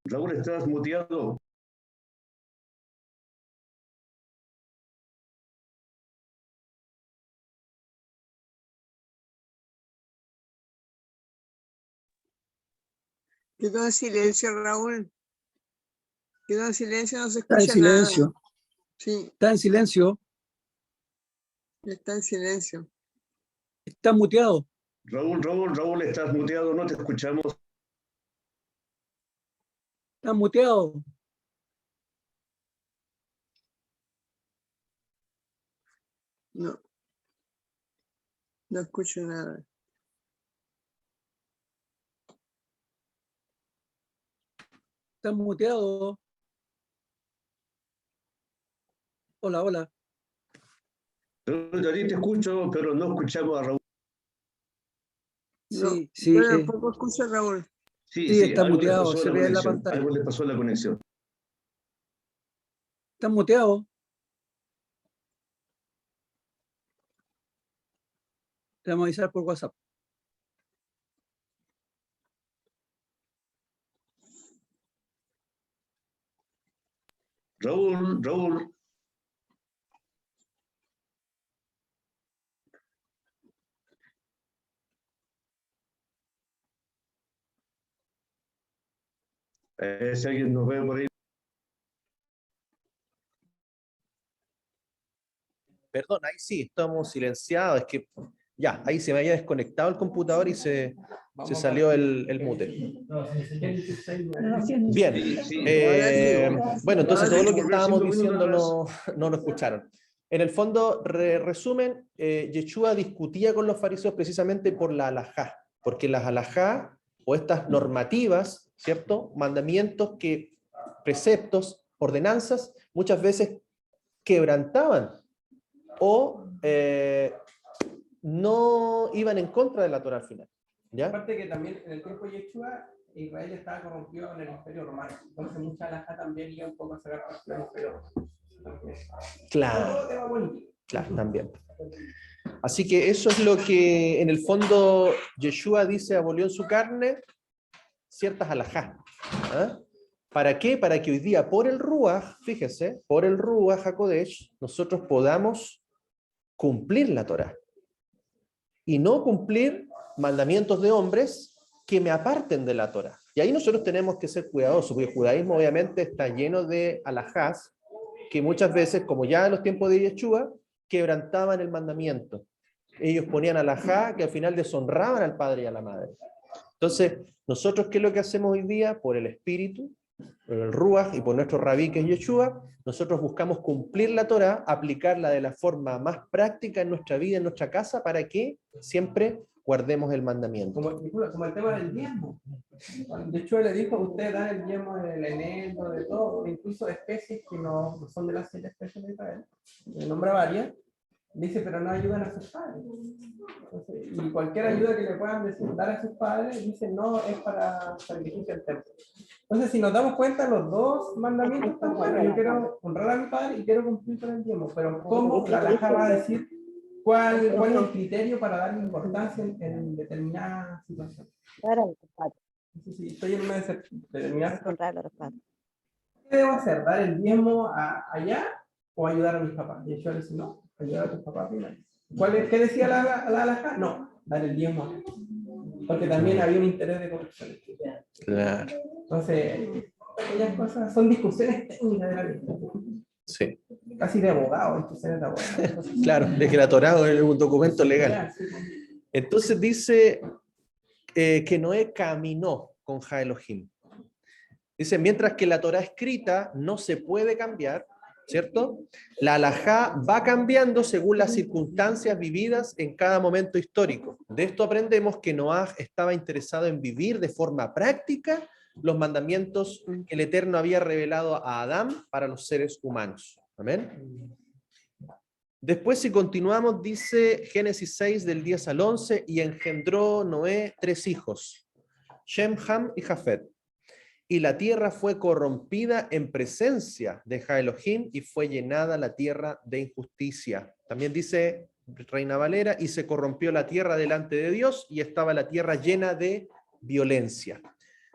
Raúl, estás muteado. Quedó en silencio, Raúl. Quedó en silencio, no se Está en escucha nada. silencio. Sí, Está en silencio. está en silencio. Está muteado. Raúl, estás muteado, no te escuchamos. Está muteado. No. No escucho nada. Está muteado. Hola, hola. Raúl, a ti te escucho, pero no escuchamos a Raúl. No, Sí, sí. yo tampoco escucho a Raúl. Sí, está algo le muteado, pasó a se ve en la conexión, pantalla. algo le pasó a la conexión. Está muteado. Te vamos a avisar por WhatsApp. Raúl. Si alguien nos ve por ahí. Perdón, ahí sí, estamos silenciados. Es que ya, ahí se me había desconectado el computador y se salió el mute. Bien. Bueno, entonces todo lo que estábamos diciendo no lo escucharon. En el fondo, resumen, Yeshua discutía con los fariseos precisamente por la halajá, porque las halajá o estas normativas, ¿cierto? Mandamientos preceptos, ordenanzas, muchas veces quebrantaban o no iban en contra de la Torá al final. ¿Ya? Aparte que también en el tiempo de Yeshua, Israel estaba corrompido en el Imperio Romano. Entonces mucha alhaja también iba un poco a sacar partido del Imperio Romano. Claro, también. Así que eso es lo que en el fondo Yeshua dice, abolió en su carne ciertas halajá. ¿Ah? ¿Para qué? Para que hoy día por el Ruach, fíjese, por el Ruach HaKodesh, nosotros podamos cumplir la Torá. Y no cumplir mandamientos de hombres que me aparten de la Torá. Y ahí nosotros tenemos que ser cuidadosos, porque el judaísmo obviamente está lleno de alajás, que muchas veces, como ya en los tiempos de Yeshua, quebrantaban el mandamiento. Ellos ponían alajá que al final deshonraban al padre y a la madre. Entonces, nosotros, ¿qué es lo que hacemos hoy día? Por el Espíritu, por el Ruach y por nuestro Rabí, que es Yeshua, nosotros buscamos cumplir la Torá, aplicarla de la forma más práctica en nuestra vida, en nuestra casa, para que siempre guardemos el mandamiento. Como el tema del diezmo. Yeshua le dijo, ustedes dan el diezmo del eneldo, de todo, incluso de especies que no son de las 7 especies de Israel. Le nombra varias. Dice, pero no ayudan a sus padres. Entonces, y cualquier ayuda que le puedan dar a sus padres, dice, no, es para sacrificio al templo. Entonces, si nos damos cuenta, los dos mandamientos están buenos. Yo quiero honrar a mi padre y quiero cumplir con el diezmo. Pero ¿cómo la halajá va a decir cuál es el criterio para darle importancia en determinada situación? Entonces, si estoy en una determinada situación, ¿qué debo hacer? ¿Dar el diezmo allá o ayudar a mis papás? Y yo le dice, no, ayudar a tus papás primero. ¿Qué decía la halajá? No, dar el diezmo acá. Porque también había un interés de corrupción. Claro. Entonces, aquellas cosas son discusiones técnicas de la ley. Sí. Casi de abogado, discusiones de abogado. Claro, de que la Torá es un documento legal. Entonces dice que Noé caminó con Ja Elohim. Dice, mientras que la Torá escrita no se puede cambiar, ¿cierto? La halajá va cambiando según las circunstancias vividas en cada momento histórico. De esto aprendemos que Noé estaba interesado en vivir de forma práctica los mandamientos que el Eterno había revelado a Adán para los seres humanos. Amén. Después, si continuamos, dice Génesis 6 del 10 al 11, y engendró Noé 3 hijos, Shem, Ham y Jafet. Y la tierra fue corrompida en presencia de Jah Elohim, y fue llenada la tierra de injusticia. También dice Reina Valera, y se corrompió la tierra delante de Dios, y estaba la tierra llena de violencia.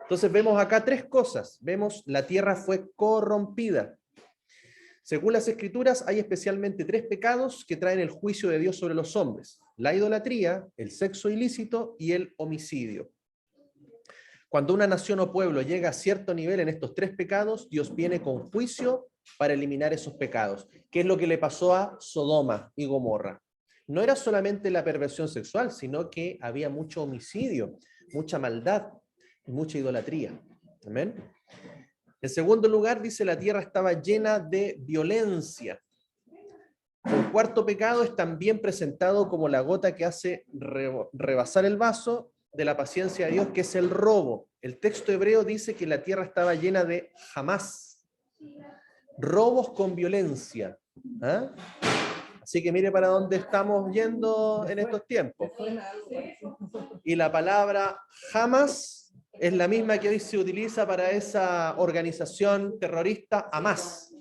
Entonces vemos acá 3 cosas. Vemos, la tierra fue corrompida. Según las Escrituras, hay especialmente 3 pecados que traen el juicio de Dios sobre los hombres: la idolatría, el sexo ilícito y el homicidio. Cuando una nación o pueblo llega a cierto nivel en estos 3 pecados, Dios viene con juicio para eliminar esos pecados. ¿Qué es lo que le pasó a Sodoma y Gomorra? No era solamente la perversión sexual, sino que había mucho homicidio, mucha maldad y mucha idolatría. Amén. En segundo lugar, dice, la tierra estaba llena de violencia. El cuarto pecado es también presentado como la gota que hace rebasar el vaso de la paciencia de Dios, que es el robo. El texto hebreo dice que la tierra estaba llena de jamás, robos con violencia. ¿Ah? Así que mire para dónde estamos yendo en estos tiempos. Y la palabra jamás es la misma que hoy se utiliza para esa organización terrorista, Hamas.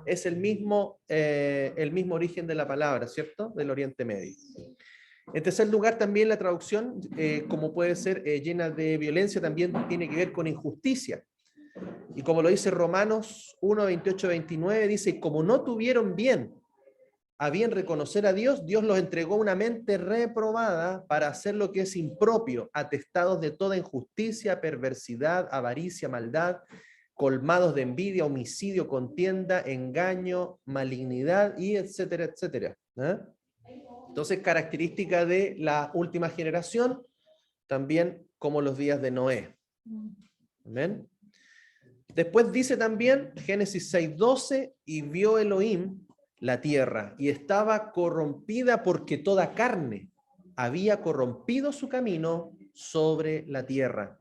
Es el mismo origen de la palabra, ¿cierto? Del Oriente Medio. En tercer lugar, también la traducción, como puede ser llena de violencia, también tiene que ver con injusticia. Y como lo dice Romanos 1, 28, 29, dice, como no tuvieron a bien reconocer a Dios, Dios los entregó una mente reprobada para hacer lo que es impropio, atestados de toda injusticia, perversidad, avaricia, maldad, colmados de envidia, homicidio, contienda, engaño, malignidad, y etcétera, etcétera. ¿Eh? Entonces, característica de la última generación, también como los días de Noé. ¿Amén? Después dice también, Génesis 6:12, y vio Elohim la tierra, y estaba corrompida porque toda carne había corrompido su camino sobre la tierra.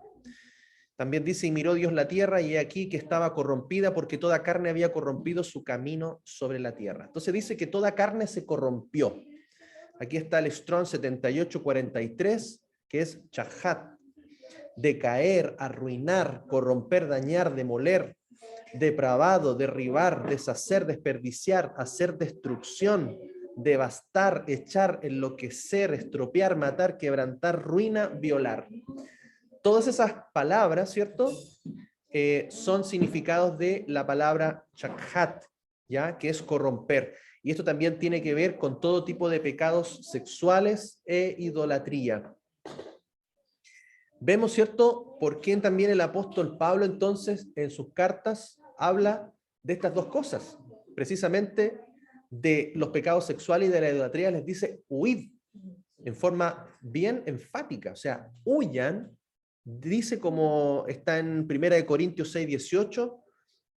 También dice, y miró Dios la tierra, y he aquí que estaba corrompida porque toda carne había corrompido su camino sobre la tierra. Entonces dice que toda carne se corrompió. Aquí está el Strong 7843, que es chahat, decaer, arruinar, corromper, dañar, demoler, depravado, derribar, deshacer, desperdiciar, hacer destrucción, devastar, echar, enloquecer, estropear, matar, quebrantar, ruina, violar. Todas esas palabras, ¿cierto? Son significados de la palabra chahat, ¿ya? Que es corromper. Y esto también tiene que ver con todo tipo de pecados sexuales e idolatría. Vemos, ¿cierto?, por qué también el apóstol Pablo entonces en sus cartas habla de estas 2 cosas. Precisamente de los pecados sexuales y de la idolatría les dice huid en forma bien enfática. O sea, huyan, dice como está en 1 Corintios 6:18,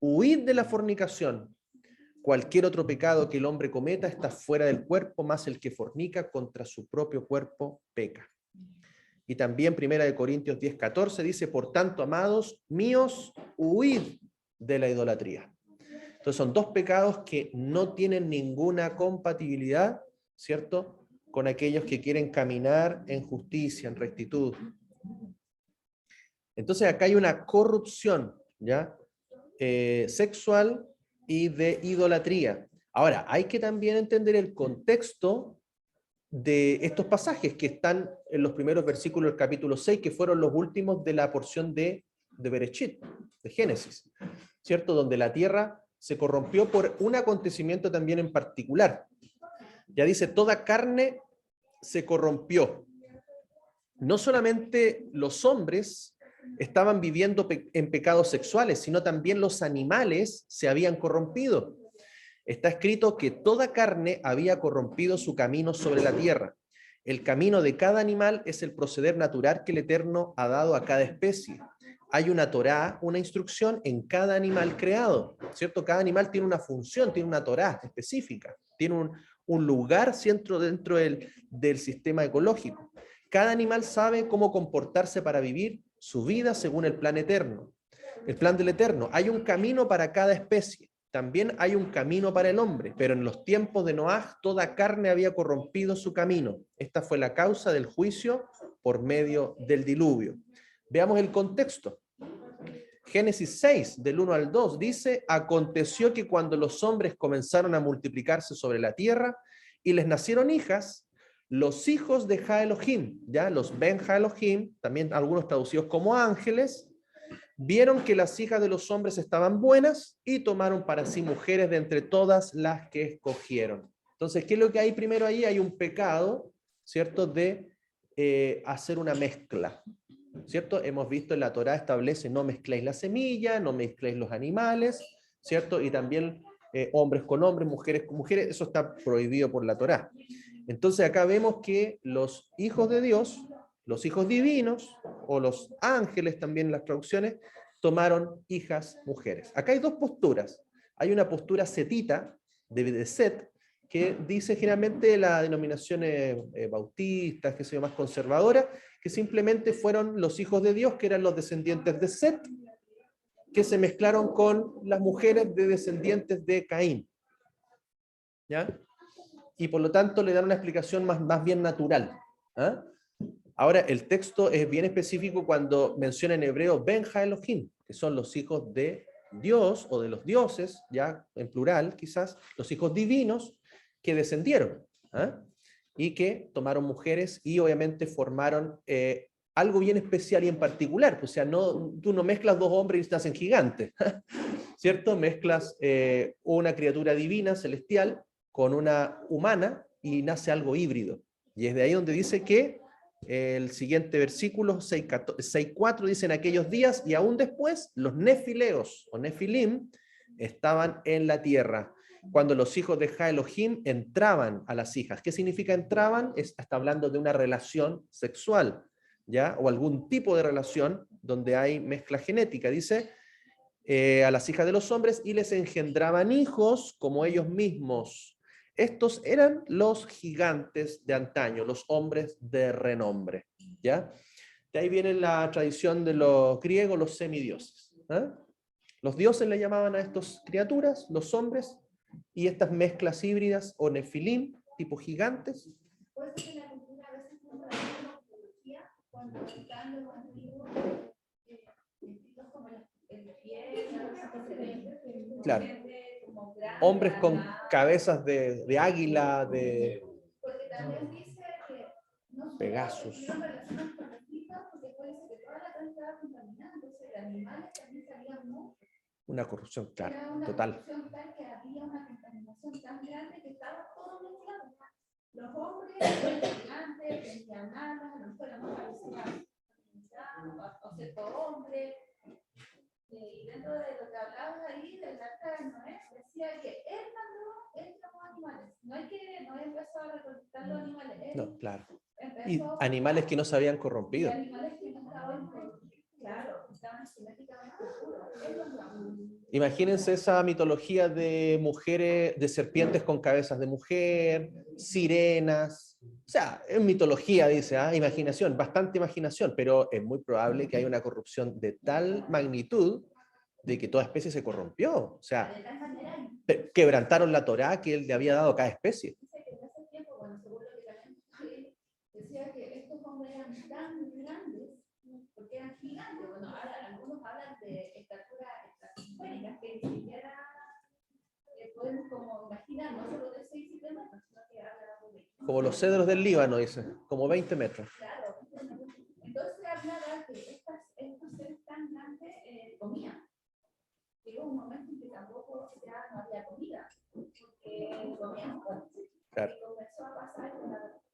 huid de la fornicación. Cualquier otro pecado que el hombre cometa está fuera del cuerpo, más el que fornica contra su propio cuerpo peca. Y también 1 Corintios 10:14 dice, por tanto, amados míos, huid de la idolatría. Entonces son 2 pecados que no tienen ninguna compatibilidad, ¿cierto?, con aquellos que quieren caminar en justicia, en rectitud. Entonces acá hay una corrupción, ¿ya? Sexual y de idolatría. Ahora, hay que también entender el contexto de estos pasajes que están en los primeros versículos del capítulo 6, que fueron los últimos de la porción de Bereshit, de Génesis, ¿cierto? Donde la tierra se corrompió por un acontecimiento también en particular. Ya dice, toda carne se corrompió. No solamente los hombres estaban viviendo en pecados sexuales, sino también los animales se habían corrompido. Está escrito que toda carne había corrompido su camino sobre la tierra. El camino de cada animal es el proceder natural que el Eterno ha dado a cada especie. Hay una Torá, una instrucción en cada animal creado, ¿cierto? Cada animal tiene una función, tiene una Torá específica, tiene un lugar dentro del sistema ecológico. Cada animal sabe cómo comportarse para vivir su vida según el plan eterno. El plan del Eterno. Hay un camino para cada especie. también hay un camino para el hombre, pero en los tiempos de Noaj toda carne había corrompido su camino. Esta fue la causa del juicio por medio del diluvio. Veamos el contexto. Génesis 6, del 1 al 2, dice: aconteció que cuando los hombres comenzaron a multiplicarse sobre la tierra y les nacieron hijas, los hijos de Ja Elohim, ya los Ben Ja Elohim, también algunos traducidos como ángeles, vieron que las hijas de los hombres estaban buenas y tomaron para sí mujeres de entre todas las que escogieron. Entonces, ¿qué es lo que hay primero ahí? Hay un pecado, ¿cierto?, de hacer una mezcla, ¿cierto? Hemos visto en la Torá establece: no mezcléis la semilla, no mezcléis los animales, ¿cierto? Y también hombres con hombres, mujeres con mujeres, eso está prohibido por la Torá. Entonces acá vemos que los hijos de Dios, los hijos divinos, o los ángeles también en las traducciones, tomaron hijas mujeres. Acá hay dos posturas. Hay una postura setita, de Set, que dice generalmente las denominaciones bautistas, que se más conservadoras, que simplemente fueron los hijos de Dios, que eran los descendientes de Set, que se mezclaron con las mujeres de descendientes de Caín. ¿Ya? Y por lo tanto le dan una explicación más bien natural. ¿Ah? Ahora, el texto es bien específico cuando menciona en hebreo Ben Ha Elohim, que son los hijos de Dios o de los dioses, ya en plural quizás, los hijos divinos que descendieron, ¿ah? Y que tomaron mujeres y obviamente formaron algo bien especial y en particular. O sea, tú no mezclas dos hombres y nacen gigantes, ¿cierto? Mezclas una criatura divina, celestial, con una humana y nace algo híbrido. Y es de ahí donde dice que el siguiente versículo 6:4 dice: en aquellos días y aún después los nefileos o nefilim estaban en la tierra, cuando los hijos de Ja Elohim entraban a las hijas. ¿Qué significa entraban? Está hablando de una relación sexual, ¿ya? O algún tipo de relación donde hay mezcla genética. Dice: a las hijas de los hombres, y les engendraban hijos como ellos mismos. Estos eran los gigantes de antaño, los hombres de renombre, ¿ya? De ahí viene la tradición de los griegos, los semidioses, ¿eh? Los dioses le llamaban a estas criaturas, los hombres, y estas mezclas híbridas o nefilim, tipo gigantes. Por eso que la cultura a veces compara la mitología cuando están los antiguos escritos como el pie, Claro. Hombres con cabezas de águila, de porque también dice que no Pegasus. tuvieron relaciones con las hijas, porque puede ser que toda la tierra estaba contaminada, entonces los animales también salían mucho. Una corrupción, claro, Era una total. corrupción tal que había una contaminación tan grande que estaba todo mezclado. Los hombres eran gigantes, tenían alas, a lo mejor la más parecida o ser hombre. Y dentro de lo que hablabas ahí del arca de Noé, decía que él llamó animales. No es que no empezó a recolectar los animales. No, claro. Y animales que no se habían corrompido. Animales que no estaban, claro, estaban genéticamente puros. Él los llamó. Imagínense esa mitología de mujeres, de serpientes con cabezas de mujer, sirenas. O sea, es mitología, dice, imaginación, bastante imaginación, pero es muy probable que haya una corrupción de tal magnitud de que toda especie se corrompió. O sea, quebrantaron la Torá que él le había dado a cada especie. Dice que en ese tiempo, bueno, según lo que también decía que estos hombres eran tan grandes, porque eran gigantes. Bueno, ahora algunos hablan de estatura estratosférica, que ni siquiera pueden como imaginar, no solo de 6 y 7 metros, sino que hablan de... Como los cedros del Líbano, dice, como 20 metros. Claro, entonces hablaba que estos seres tan grandes comían. Llegó un momento en que tampoco ya no había comida, porque comían poco. Claro. Y comenzó a pasar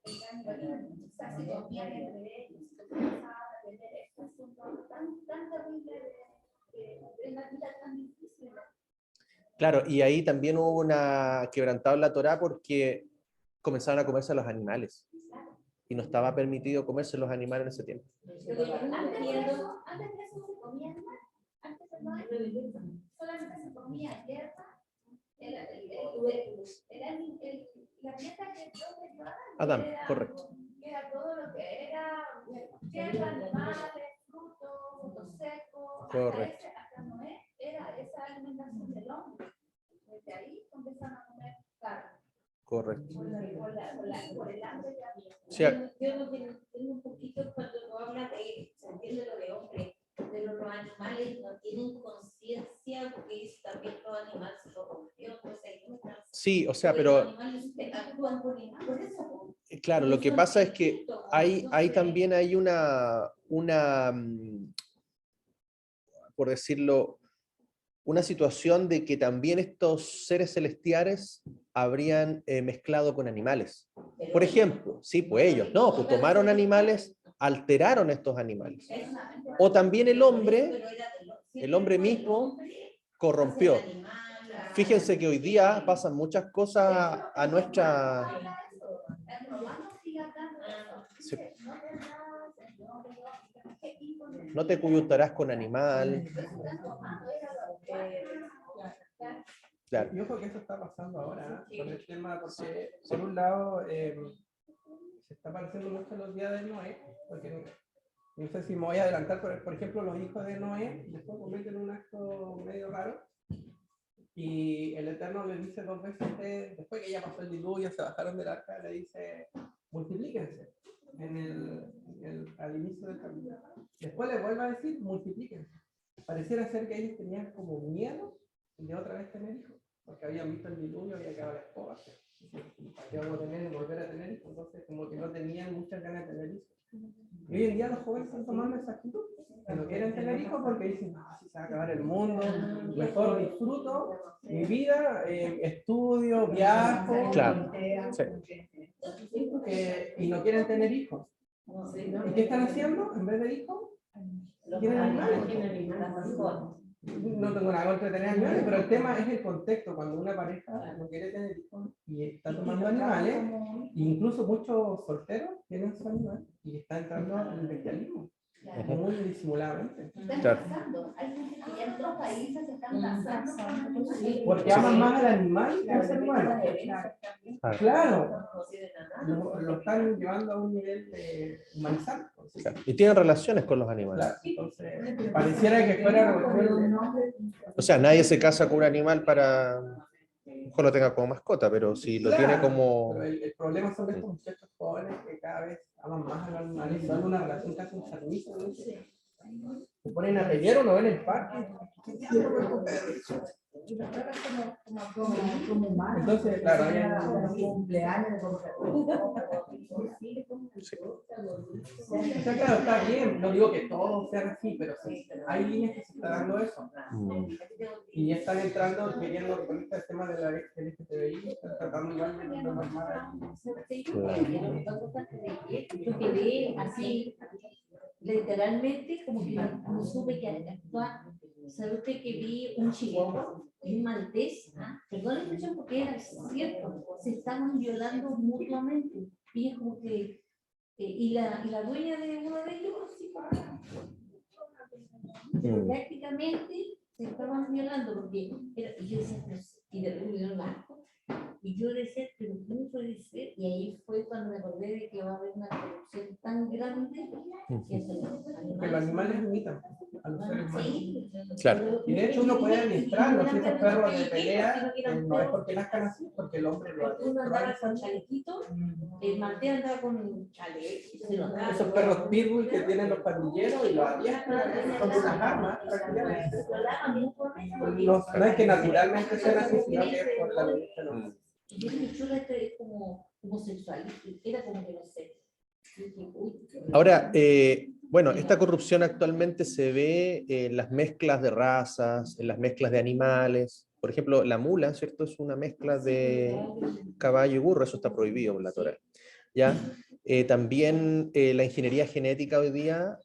el canibalismo. O sea, se comían entre ellos, se comenzaban a tener este asunto tan terrible de la vida tan difícil. Claro, y ahí también hubo una quebrantada en la Torá porque comenzaron a comerse a los animales. Y no estaba permitido comerse los animales en ese tiempo. Antes de eso se comían más. Antes de no solamente se comía hierba. La dieta que Dios le dio a Adán, correcto. Era todo lo que era hierba, animales, frutos secos. Correcto. Hasta Noé era esa alimentación del hombre. Correcto. Por el hambre. O sea, Yo lo que entiendo un poquito cuando no habla de, se entiende lo de hombre, pero los animales no tienen conciencia porque es también todo animal se corrompió, pues ahí no está. sí, o sea, Porque los pero animales actúan por eso. claro, lo que pasa es que hay también hay por decirlo, una situación de que también estos seres celestiales habrían mezclado con animales. Por ejemplo, sí, pues ellos, no, pues tomaron animales, alteraron estos animales. O también el hombre mismo corrompió. Fíjense que hoy día pasan muchas cosas a nuestra... Sí. No te cuyuntarás con animal. Claro. Yo creo que eso está pasando ahora, ¿eh? Con el tema, porque por un lado se está pareciendo mucho los días de Noé, porque no sé si me voy a adelantar, por ejemplo, los hijos de Noé después cometen un acto medio raro y el Eterno le dice 2 veces, después que ya pasó el diluvio, se bajaron del arca, le dice, multiplíquense al inicio del camino. Después le vuelve a decir, multiplíquense. Pareciera ser que ellos tenían como miedo de otra vez tener hijos, porque habían visto el diluvio, había quedado la escoba, ¿para qué vamos a tener, volver a tener hijos? Entonces como que no tenían muchas ganas de tener hijos. Y hoy en día los jóvenes están tomando esa actitud, que no quieren tener hijos porque dicen, no, si se va a acabar el mundo, mejor disfruto mi vida, estudio, viajo, Claro. Sí. y no quieren tener hijos. ¿Y qué están haciendo? En vez de hijos, tienen animales. No tengo nada contra tener animales, pero el tema es el contexto. Cuando una pareja no quiere tener hijos y está tomando animales, incluso muchos solteros tienen sus animales y están entrando al bestialismo, muy disimuladamente. Claro. Hay gente que ya en otros países se están casando. Porque aman más al animal que al ser humano. Claro, lo están llevando a un nivel de humanizar. Claro. Y tienen relaciones con los animales. Claro, entonces, pareciera que fuera... O sea, nadie se casa con un animal para... Mejor lo tenga como mascota, pero si lo tiene como... Pero el problema son estos muchachos jóvenes que cada vez aman más a los animales, son una relación casi enfermiza, ¿no? Se ponen a pelear o no ven el parque. Entonces, claro, está claro, está bien, no digo que todos sean así, pero sí, hay líneas que se está dando eso. Y ya están entrando, queriendo con este tema de la LGTBI, están tratando igual de normar. Yo quedé así, literalmente, como que no supe que actuar. ¿Sabe usted que vi un chihuahua y un maltés? Perdón la expresión porque era cierto, se estaban violando mutuamente. Y es como que, y la dueña de uno de ellos, así como prácticamente se estaban violando porque era, y yo decía, y de repente me asco. Y yo decía, pero ¿cómo puede ser? Y ahí fue cuando me acordé de que va a haber una corrupción tan grande Que los animales imitan a los seres humanos. Sí. Claro. Y de hecho uno puede adiestrarlos, si esos perros de pelea, no es porque nazcan así, porque el hombre lo hace. Uno andaba con chalequito, el Mateo andaba con un chaleco. Esos perros pitbull que tienen los pandilleros y los adiestran con unas armas prácticamente. No es que naturalmente sean así, sino que es por la ley. Y yo dije, chula, esto es como sexual, era como que no sé. Ahora, bueno, esta corrupción actualmente se ve en las mezclas de razas, en las mezclas de animales. Por ejemplo, la mula, ¿cierto? Es una mezcla de caballo y burro, eso está prohibido por la Torá. ¿Ya? También la ingeniería genética hoy día,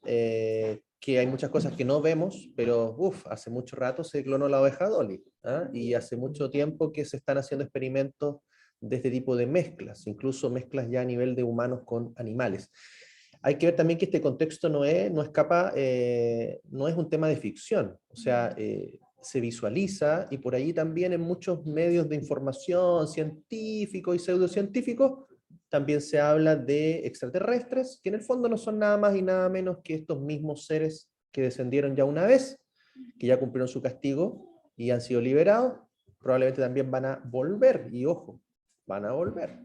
que hay muchas cosas que no vemos, pero hace mucho rato se clonó la oveja Dolly, ¿ah? Y hace mucho tiempo que se están haciendo experimentos de este tipo de mezclas, incluso mezclas ya a nivel de humanos con animales. Hay que ver también que este contexto no es un tema de ficción, o sea, se visualiza y por ahí también en muchos medios de información científicos y pseudocientíficos también se habla de extraterrestres, que en el fondo no son nada más y nada menos que estos mismos seres que descendieron ya una vez, que ya cumplieron su castigo y han sido liberados, probablemente también van a volver, y ojo, van a volver,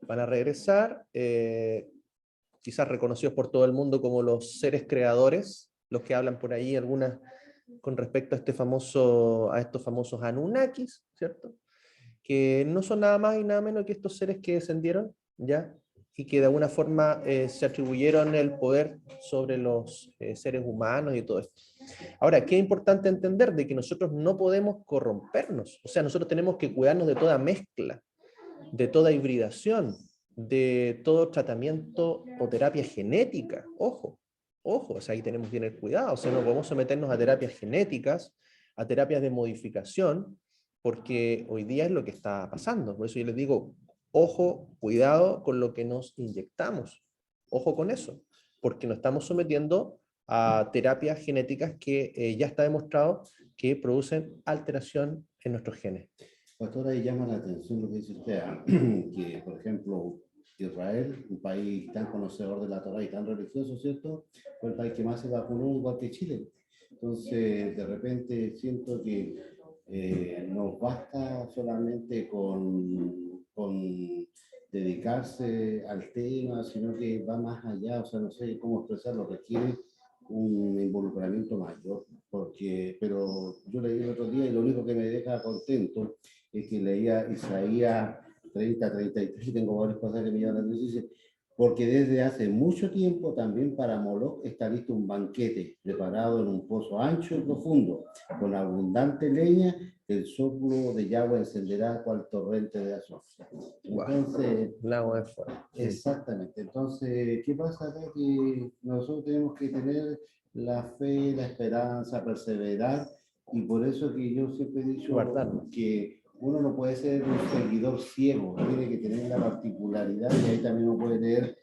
van a regresar, quizás reconocidos por todo el mundo como los seres creadores, los que hablan por ahí, algunas con respecto a estos famosos Anunnakis, ¿cierto? Que no son nada más y nada menos que estos seres que descendieron, ¿ya? Y que de alguna forma se atribuyeron el poder sobre los seres humanos y todo esto. Ahora, qué importante entender de que nosotros no podemos corrompernos, o sea, nosotros tenemos que cuidarnos de toda mezcla, de toda hibridación, de todo tratamiento o terapia genética. Ojo, o sea, ahí tenemos que tener cuidado, o sea, no podemos someternos a terapias genéticas, a terapias de modificación, porque hoy día es lo que está pasando. Por eso yo les digo, ojo, cuidado con lo que nos inyectamos, ojo con eso, porque nos estamos sometiendo a terapias genéticas que ya está demostrado que producen alteración en nuestros genes. Pastor, ahí llama la atención lo que dice usted, que por ejemplo Israel, un país tan conocedor de la Torá y tan religioso, ¿cierto? Fue el país que más se vacunó, igual que Chile. Entonces, de repente siento que no basta solamente con dedicarse al tema, sino que va más allá, o sea, no sé cómo expresarlo, requiere un involucramiento mayor, pero yo leí el otro día y lo único que me deja contento es que leía Isaías 30-33, y tengo varias cosas que me llaman la atención, dice, porque desde hace mucho tiempo también para Moloch está listo un banquete preparado en un pozo ancho y profundo, con abundante leña, el soplo de Yahweh encenderá cual torrente de azufre. Entonces, Lago de fuego. exactamente. Entonces, ¿qué pasa acá? Que nosotros tenemos que tener la fe, la esperanza, perseverar, y por eso que yo siempre he dicho Guardarlo. que uno no puede ser un seguidor ciego, tiene que tener la particularidad, y ahí también uno puede leer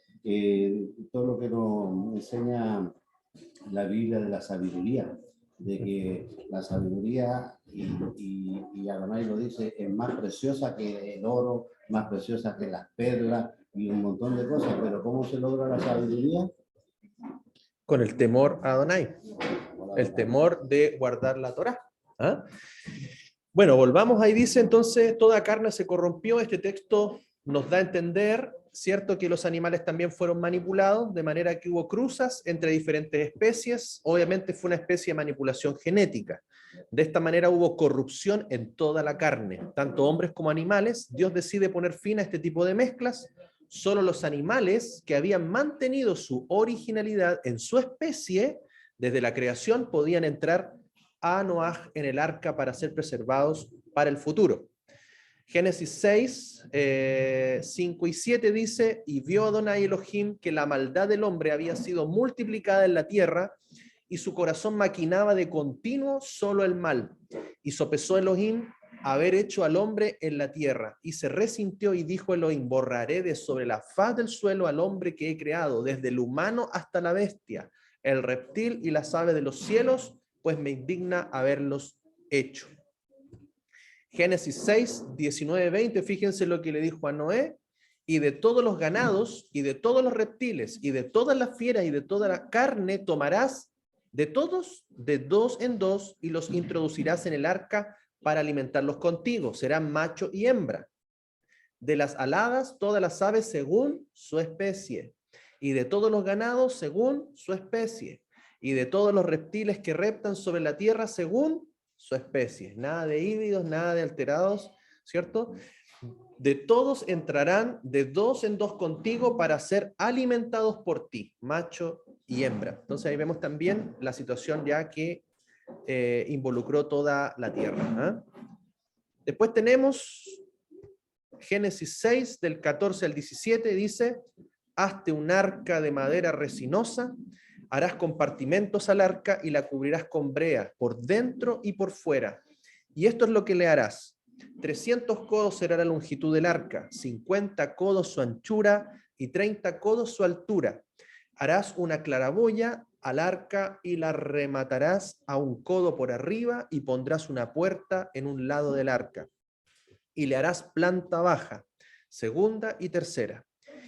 todo lo que nos enseña la Biblia de la sabiduría, de que la sabiduría, y Adonai lo dice, es más preciosa que el oro, más preciosa que las perlas y un montón de cosas, pero ¿cómo se logra la sabiduría? Con el temor a Adonai, el temor de guardar la Torá. ¿Ah? Bueno, volvamos ahí, dice entonces, toda carne se corrompió. Este texto nos da a entender, cierto, que los animales también fueron manipulados, de manera que hubo cruzas entre diferentes especies. Obviamente fue una especie de manipulación genética. De esta manera hubo corrupción en toda la carne, tanto hombres como animales. Dios decide poner fin a este tipo de mezclas. Solo los animales que habían mantenido su originalidad en su especie desde la creación podían entrar a Noaj en el arca para ser preservados para el futuro. Génesis 6, 5 y 7 dice, y vio Adonai Elohim que la maldad del hombre había sido multiplicada en la tierra, y su corazón maquinaba de continuo solo el mal. Y sopesó Elohim haber hecho al hombre en la tierra, y se resintió y dijo Elohim, borraré de sobre la faz del suelo al hombre que he creado, desde el humano hasta la bestia, el reptil y las aves de los cielos, pues me indigna haberlos hecho. Génesis 6, 19, 20, fíjense lo que le dijo a Noé, y de todos los ganados, y de todos los reptiles, y de todas las fieras, y de toda la carne tomarás de todos, de dos en dos, y los introducirás en el arca para alimentarlos contigo, serán macho y hembra. De las aladas, todas las aves según su especie, y de todos los ganados según su especie, y de todos los reptiles que reptan sobre la tierra según su especie. Nada de híbridos, nada de alterados, ¿cierto? De todos entrarán de dos en dos contigo para ser alimentados por ti, macho y hembra. Entonces ahí vemos también la situación ya que involucró toda la tierra. Después tenemos Génesis 6, del 14 al 17, dice, hazte un arca de madera resinosa, harás compartimentos al arca y la cubrirás con brea, por dentro y por fuera. Y esto es lo que le harás. 300 codos será la longitud del arca, 50 codos su anchura y 30 codos su altura. Harás una claraboya al arca y la rematarás a un codo por arriba y pondrás una puerta en un lado del arca. Y le harás planta baja, segunda y tercera.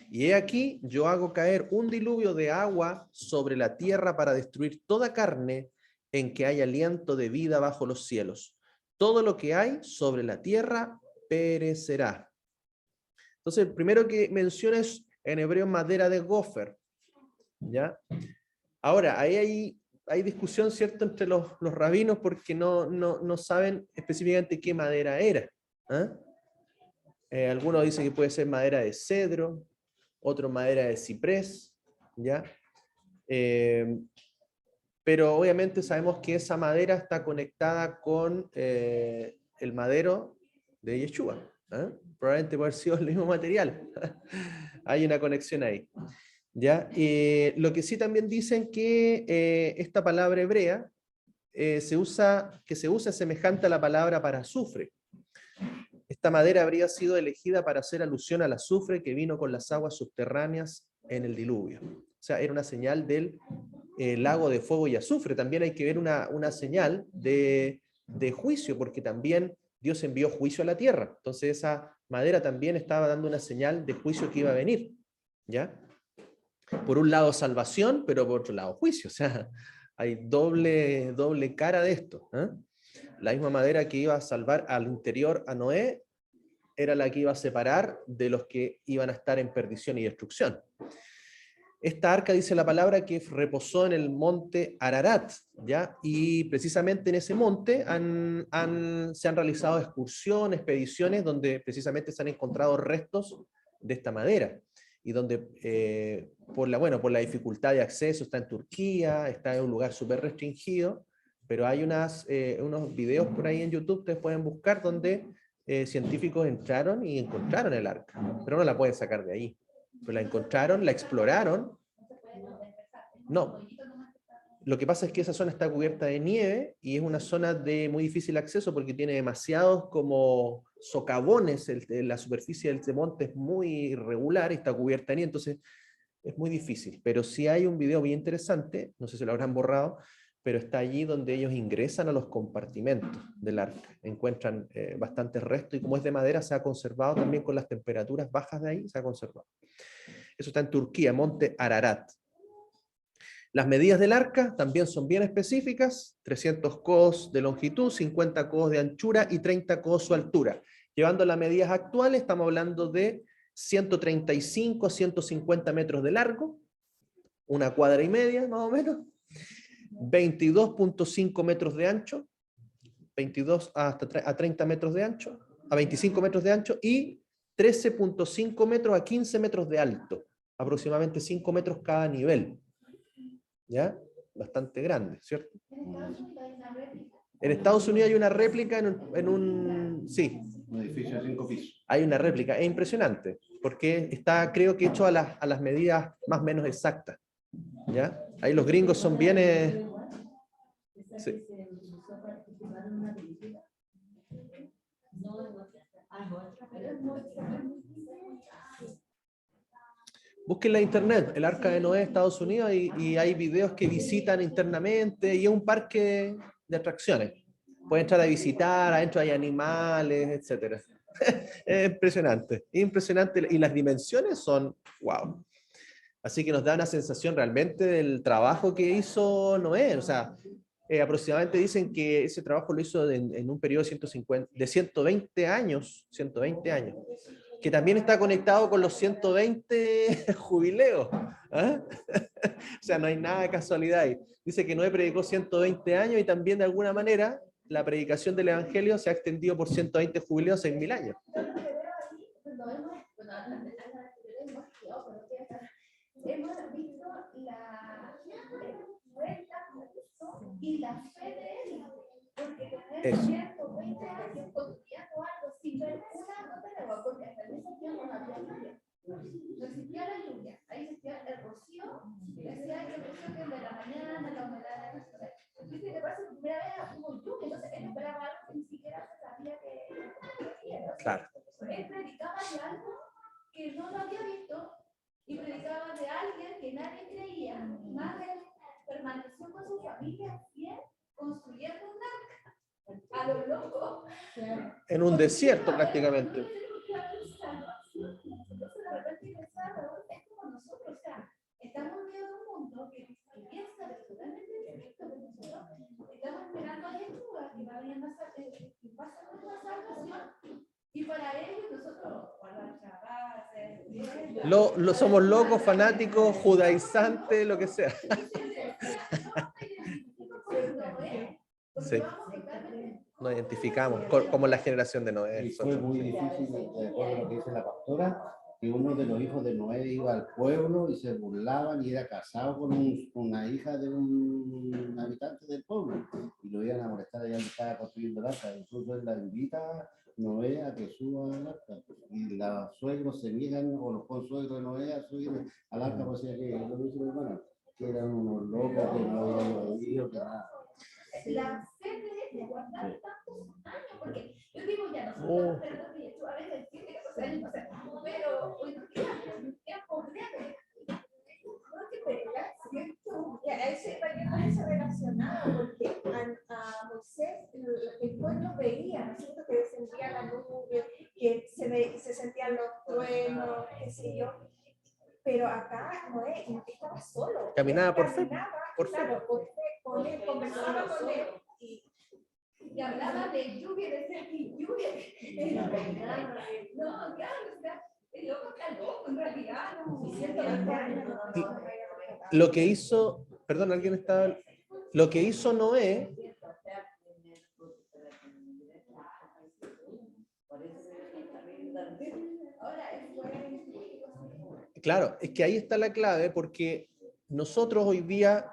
Y he aquí, yo hago caer un diluvio de agua sobre la tierra para destruir toda carne en que hay aliento de vida bajo los cielos. Todo lo que hay sobre la tierra perecerá. Entonces, el primero que menciona es en hebreo madera de gofer, ¿ya? Ahora, ahí hay discusión, ¿cierto?, entre los rabinos porque no saben específicamente qué madera era. ¿Ah? Algunos dicen que puede ser madera de cedro, otro madera de ciprés, ¿ya? Pero obviamente sabemos que esa madera está conectada con el madero de Yeshua. ¿Ah? Probablemente puede haber sido el mismo material. Hay una conexión ahí. ¿Ya? Lo que sí también dicen que esta palabra hebrea se usa semejante a la palabra para azufre. Esta madera habría sido elegida para hacer alusión al azufre que vino con las aguas subterráneas en el diluvio. O sea, era una señal del lago de fuego y azufre. También hay que ver una señal de juicio, porque también Dios envió juicio a la tierra. Entonces esa madera también estaba dando una señal de juicio que iba a venir. ¿Ya? Por un lado salvación, pero por otro lado juicio. O sea, hay doble cara de esto. ¿Eh? La misma madera que iba a salvar al interior a Noé era la que iba a separar de los que iban a estar en perdición y destrucción. Esta arca, dice la palabra, que reposó en el monte Ararat, ¿ya? Y precisamente en ese monte se han realizado excursiones, expediciones, donde precisamente se han encontrado restos de esta madera, y donde por la dificultad de acceso está en Turquía, está en un lugar súper restringido, pero hay unos videos por ahí en YouTube, ustedes pueden buscar, donde científicos entraron y encontraron el arca, pero no la pueden sacar de ahí. Pues la encontraron, la exploraron. No. Lo que pasa es que esa zona está cubierta de nieve y es una zona de muy difícil acceso porque tiene demasiados como socavones, la superficie del monte es muy irregular y está cubierta de nieve, entonces es muy difícil. Pero sí hay un video bien interesante, no sé si lo habrán borrado, pero está allí donde ellos ingresan a los compartimentos del arca, encuentran bastantes restos y como es de madera se ha conservado también con las temperaturas bajas de ahí, se ha conservado. Eso está en Turquía, monte Ararat. Las medidas del arca también son bien específicas, 300 codos de longitud, 50 codos de anchura y 30 codos su altura. Llevando las medidas actuales, estamos hablando de 135 a 150 metros de largo, una cuadra y media más o menos, 22.5 metros de ancho, 22 a 30 metros de ancho, a 25 metros de ancho y 13.5 metros a 15 metros de alto, aproximadamente 5 metros cada nivel. ¿Ya? Bastante grande, ¿cierto? En Estados Unidos hay una réplica sí. Un edificio de 5 pisos. Hay una réplica, es impresionante, porque está, creo que hecho a las medidas más o menos exactas. ¿Ya? Ahí los gringos son bien... Sí. Busquen la internet, el Arca de Noé, Estados Unidos, y hay videos que visitan internamente, y es un parque de atracciones. Pueden entrar a visitar, adentro hay animales, etc. Es impresionante, y las dimensiones son wow. Así que nos da una sensación realmente del trabajo que hizo Noé. O sea, aproximadamente dicen que ese trabajo lo hizo en un periodo de 120 años, 120 años, que también está conectado con los 120 jubileos. ¿Ah? O sea, no hay nada de casualidad ahí. Dice que Noé predicó 120 años y también de alguna manera la predicación del Evangelio se ha extendido por 120 jubileos, 6.000 años. Hemos visto la y la fe de él, porque tener 120 años construyendo algo sin ver una gota de agua, porque hasta en ese tiempo no había lluvia. No existía la lluvia, ahí existía el rocío, decía que el rocío que de la mañana, la humedad de la ciudad. Dice que parece que primera vez hubo lluvia, entonces él esperaba algo que ni siquiera se sabía que claro. Él predicaba de algo que no lo había visto y predicaba de alguien que nadie creía, más él permaneció con su familia fiel construyendo un arca a lo loco en un desierto prácticamente. Entonces de repente pensaba, es como nosotros, o sea, estamos viendo un mundo que piensa totalmente distinto de nosotros, estamos esperando a Jesús que va a venir más salvación y para ellos nosotros guardar Shabbat, Somos locos, fanáticos, judaizantes, lo que sea. Sí. Nos identificamos como la generación de Noé. Y fue muy difícil, de acuerdo a lo que dice la pastora, que uno de los hijos de Noé iba al pueblo y se burlaban y era casado con una hija de un habitante del pueblo. Y lo iban a molestar allá donde estaba construyendo el arca. Incluso él la invita Noé a que suba al arca. Y los suegros se niegan, o los consuegros de Noé, a subir al arca, por si que lo dice mi hermano, que eran unos locos, que no habían oído, que nada. La fe de guardar tantos años, porque yo digo ya, nosotros tenemos derecho a veces 7, 14 años, o sea, pero hoy día podría haber, no que pegar, ¿cierto? Y a ese también se relacionado, porque a Moisés el pueblo veía, ¿no es cierto?, que descendía la nube, que se sentían los truenos, qué sé yo. Pero acá Noé estaba solo. Caminaba por fe. Por fe. Claro, por fe, con él, conversaba con él y hablaba de lluvia, de ser y lluvia. No, claro, o sea, el loco está loco, en realidad, no. 120 años. Lo que hizo, perdón, alguien estaba. Lo que hizo Noé. Claro, es que ahí está la clave, porque nosotros hoy día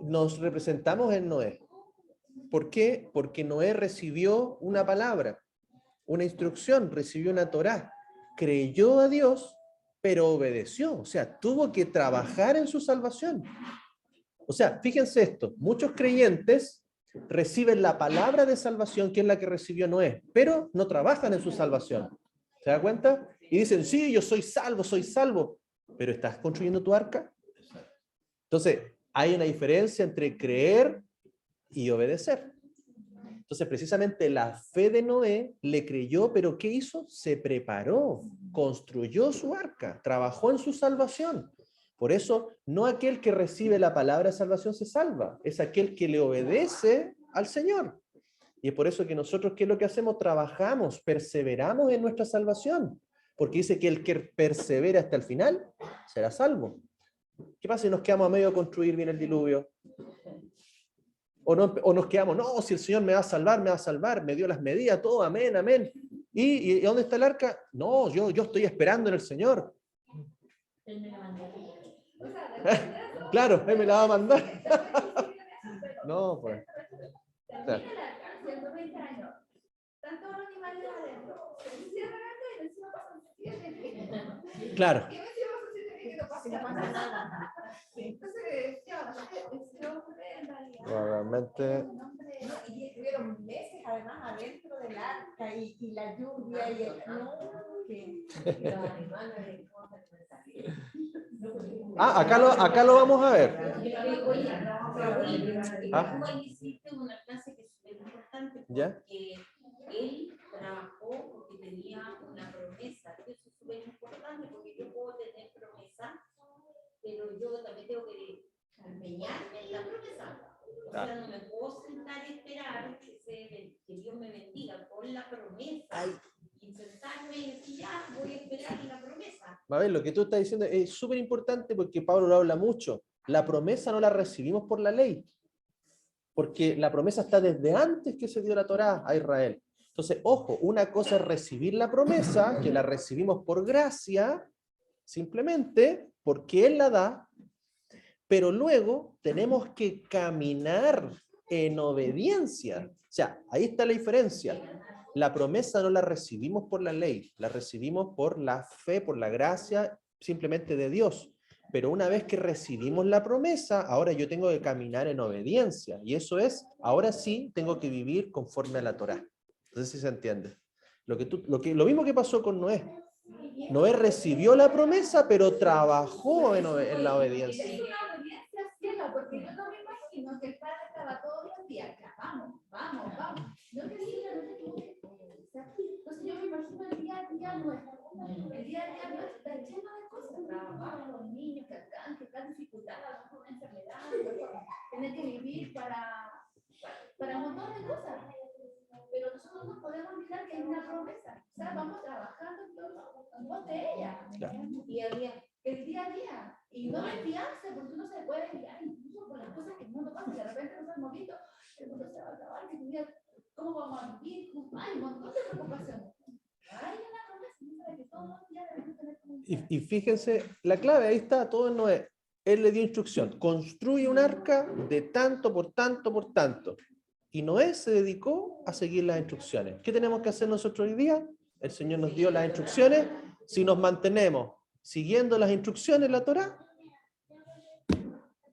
nos representamos en Noé. ¿Por qué? Porque Noé recibió una palabra, una instrucción, recibió una Torá, creyó a Dios, pero obedeció, o sea, tuvo que trabajar en su salvación. O sea, fíjense esto, muchos creyentes reciben la palabra de salvación, que es la que recibió Noé, pero no trabajan en su salvación. ¿Se da cuenta? Y dicen, sí, yo soy salvo, pero ¿estás construyendo tu arca? Entonces, hay una diferencia entre creer y obedecer. Entonces, precisamente la fe de Noé le creyó, pero ¿qué hizo? Se preparó, construyó su arca, trabajó en su salvación. Por eso, no aquel que recibe la palabra de salvación se salva, es aquel que le obedece al Señor. Y es por eso que nosotros, ¿qué es lo que hacemos? Trabajamos, perseveramos en nuestra salvación, porque dice que el que persevera hasta el final será salvo. ¿Qué pasa si nos quedamos a medio de construir bien el diluvio? O nos quedamos, no, si el Señor me va a salvar, me dio las medidas, todo, amén, amén. ¿Y dónde está el arca? No, yo estoy esperando en el Señor. Claro, Él me la va a mandar. No, pues. Claro. Realmente. Y estuvieron meses además adentro del arca y la lluvia y el Acá lo vamos a ver. Oye, Raúl, hiciste una clase que es súper importante porque él trabajó porque tenía una promesa. Eso es súper importante porque yo puedo tener promesa, pero yo también tengo que empeñarme en la promesa. O sea, no me puedo sentar y esperar que Dios me bendiga con la promesa. Y sentarme y decir, ya, voy a esperar la promesa. A ver, lo que tú estás diciendo es súper importante porque Pablo lo habla mucho. La promesa no la recibimos por la ley, porque la promesa está desde antes que se dio la Torá a Israel. Entonces, ojo, una cosa es recibir la promesa, que la recibimos por gracia, simplemente porque Él la da, pero luego tenemos que caminar en obediencia. O sea, ahí está la diferencia. La promesa no la recibimos por la ley, la recibimos por la fe, por la gracia simplemente de Dios. Pero una vez que recibimos la promesa, ahora yo tengo que caminar en obediencia. Y eso es, ahora sí, tengo que vivir conforme a la Torá. Entonces, sí se entiende. Lo mismo que pasó con Noé. Noé recibió la promesa, pero trabajó en la obediencia. Es una obediencia ciega, porque yo no me imagino que el padre estaba todos los días, vamos. No te digas, no te equivoques. Entonces yo me imagino el día a día nuestro. El día a día nuestro está lleno de cosas. Trabajar, los niños que están dificultades, a lo mejor una enfermedad, tener que vivir para un montón de cosas. Pero nosotros no podemos podemos olvidar que hay una promesa. O sea, vamos trabajando en pos de ella. Claro. Y el día a día. Y no desviarse, porque uno se puede desviar incluso por las cosas que el mundo pasa. Y de repente nos hemos visto, el mundo se va a acabar, que tu vida, ¿cómo vamos a vivir? Hay un montón de preocupaciones. Hay una promesa que todos los días debemos tener como un plan. Y fíjense, la clave ahí está, todo en Noé. Él le dio instrucción, construye un arca de tanto por tanto por tanto. Y Noé se dedicó a seguir las instrucciones. ¿Qué tenemos que hacer nosotros hoy día? El Señor nos dio las instrucciones. Si nos mantenemos siguiendo las instrucciones, la Torá,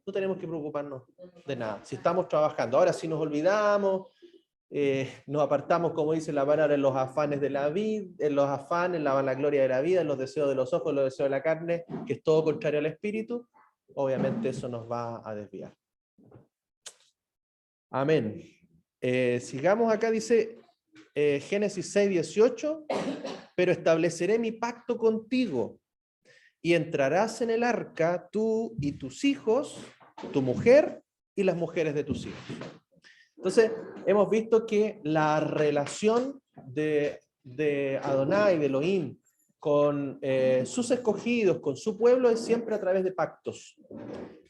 no tenemos que preocuparnos de nada. Si estamos trabajando. Ahora, si nos olvidamos, nos apartamos, como dice la palabra, en los afanes de la vida, en los afanes, en la vanagloria de la vida, en los deseos de los ojos, en los deseos de la carne, que es todo contrario al espíritu, obviamente eso nos va a desviar. Amén. Sigamos acá, dice Génesis 6:18, pero estableceré mi pacto contigo y entrarás en el arca tú y tus hijos, tu mujer y las mujeres de tus hijos. Entonces, hemos visto que la relación de Adonai, de Elohim, con sus escogidos, con su pueblo, es siempre a través de pactos.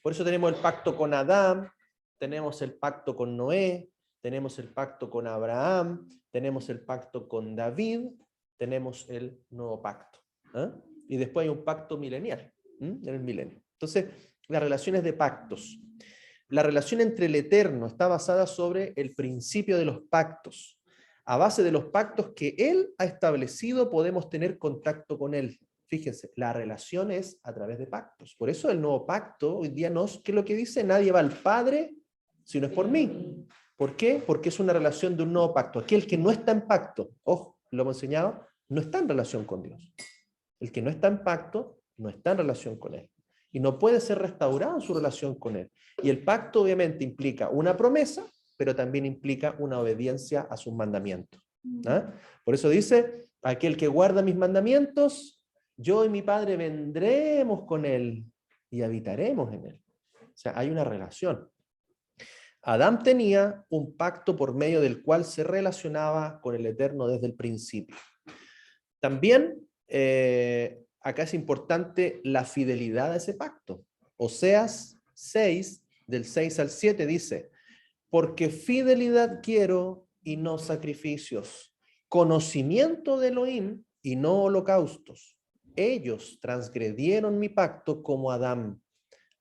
Por eso tenemos el pacto con Adán, tenemos el pacto con Noé, tenemos el pacto con Abraham, tenemos el pacto con David, tenemos el nuevo pacto. Y después hay un pacto milenial, en el milenio. Entonces, las relaciones de pactos. La relación entre el Eterno está basada sobre el principio de los pactos. A base de los pactos que Él ha establecido, podemos tener contacto con Él. Fíjense, la relación es a través de pactos. Por eso el nuevo pacto hoy día ¿qué es lo que dice? Nadie va al Padre si no es por mí. ¿Por qué? Porque es una relación de un nuevo pacto. Aquel que no está en pacto, ojo, lo hemos enseñado, no está en relación con Dios. El que no está en pacto no está en relación con Él. Y no puede ser restaurado en su relación con Él. Y el pacto obviamente implica una promesa, pero también implica una obediencia a sus mandamientos. Por eso dice, aquel que guarda mis mandamientos, yo y mi Padre vendremos con Él y habitaremos en Él. O sea, hay una relación. Adán tenía un pacto por medio del cual se relacionaba con el Eterno desde el principio. También acá es importante la fidelidad a ese pacto. Oseas 6, del 6 al 7 dice, porque fidelidad quiero y no sacrificios, conocimiento de Elohim y no holocaustos. Ellos transgredieron mi pacto como Adán.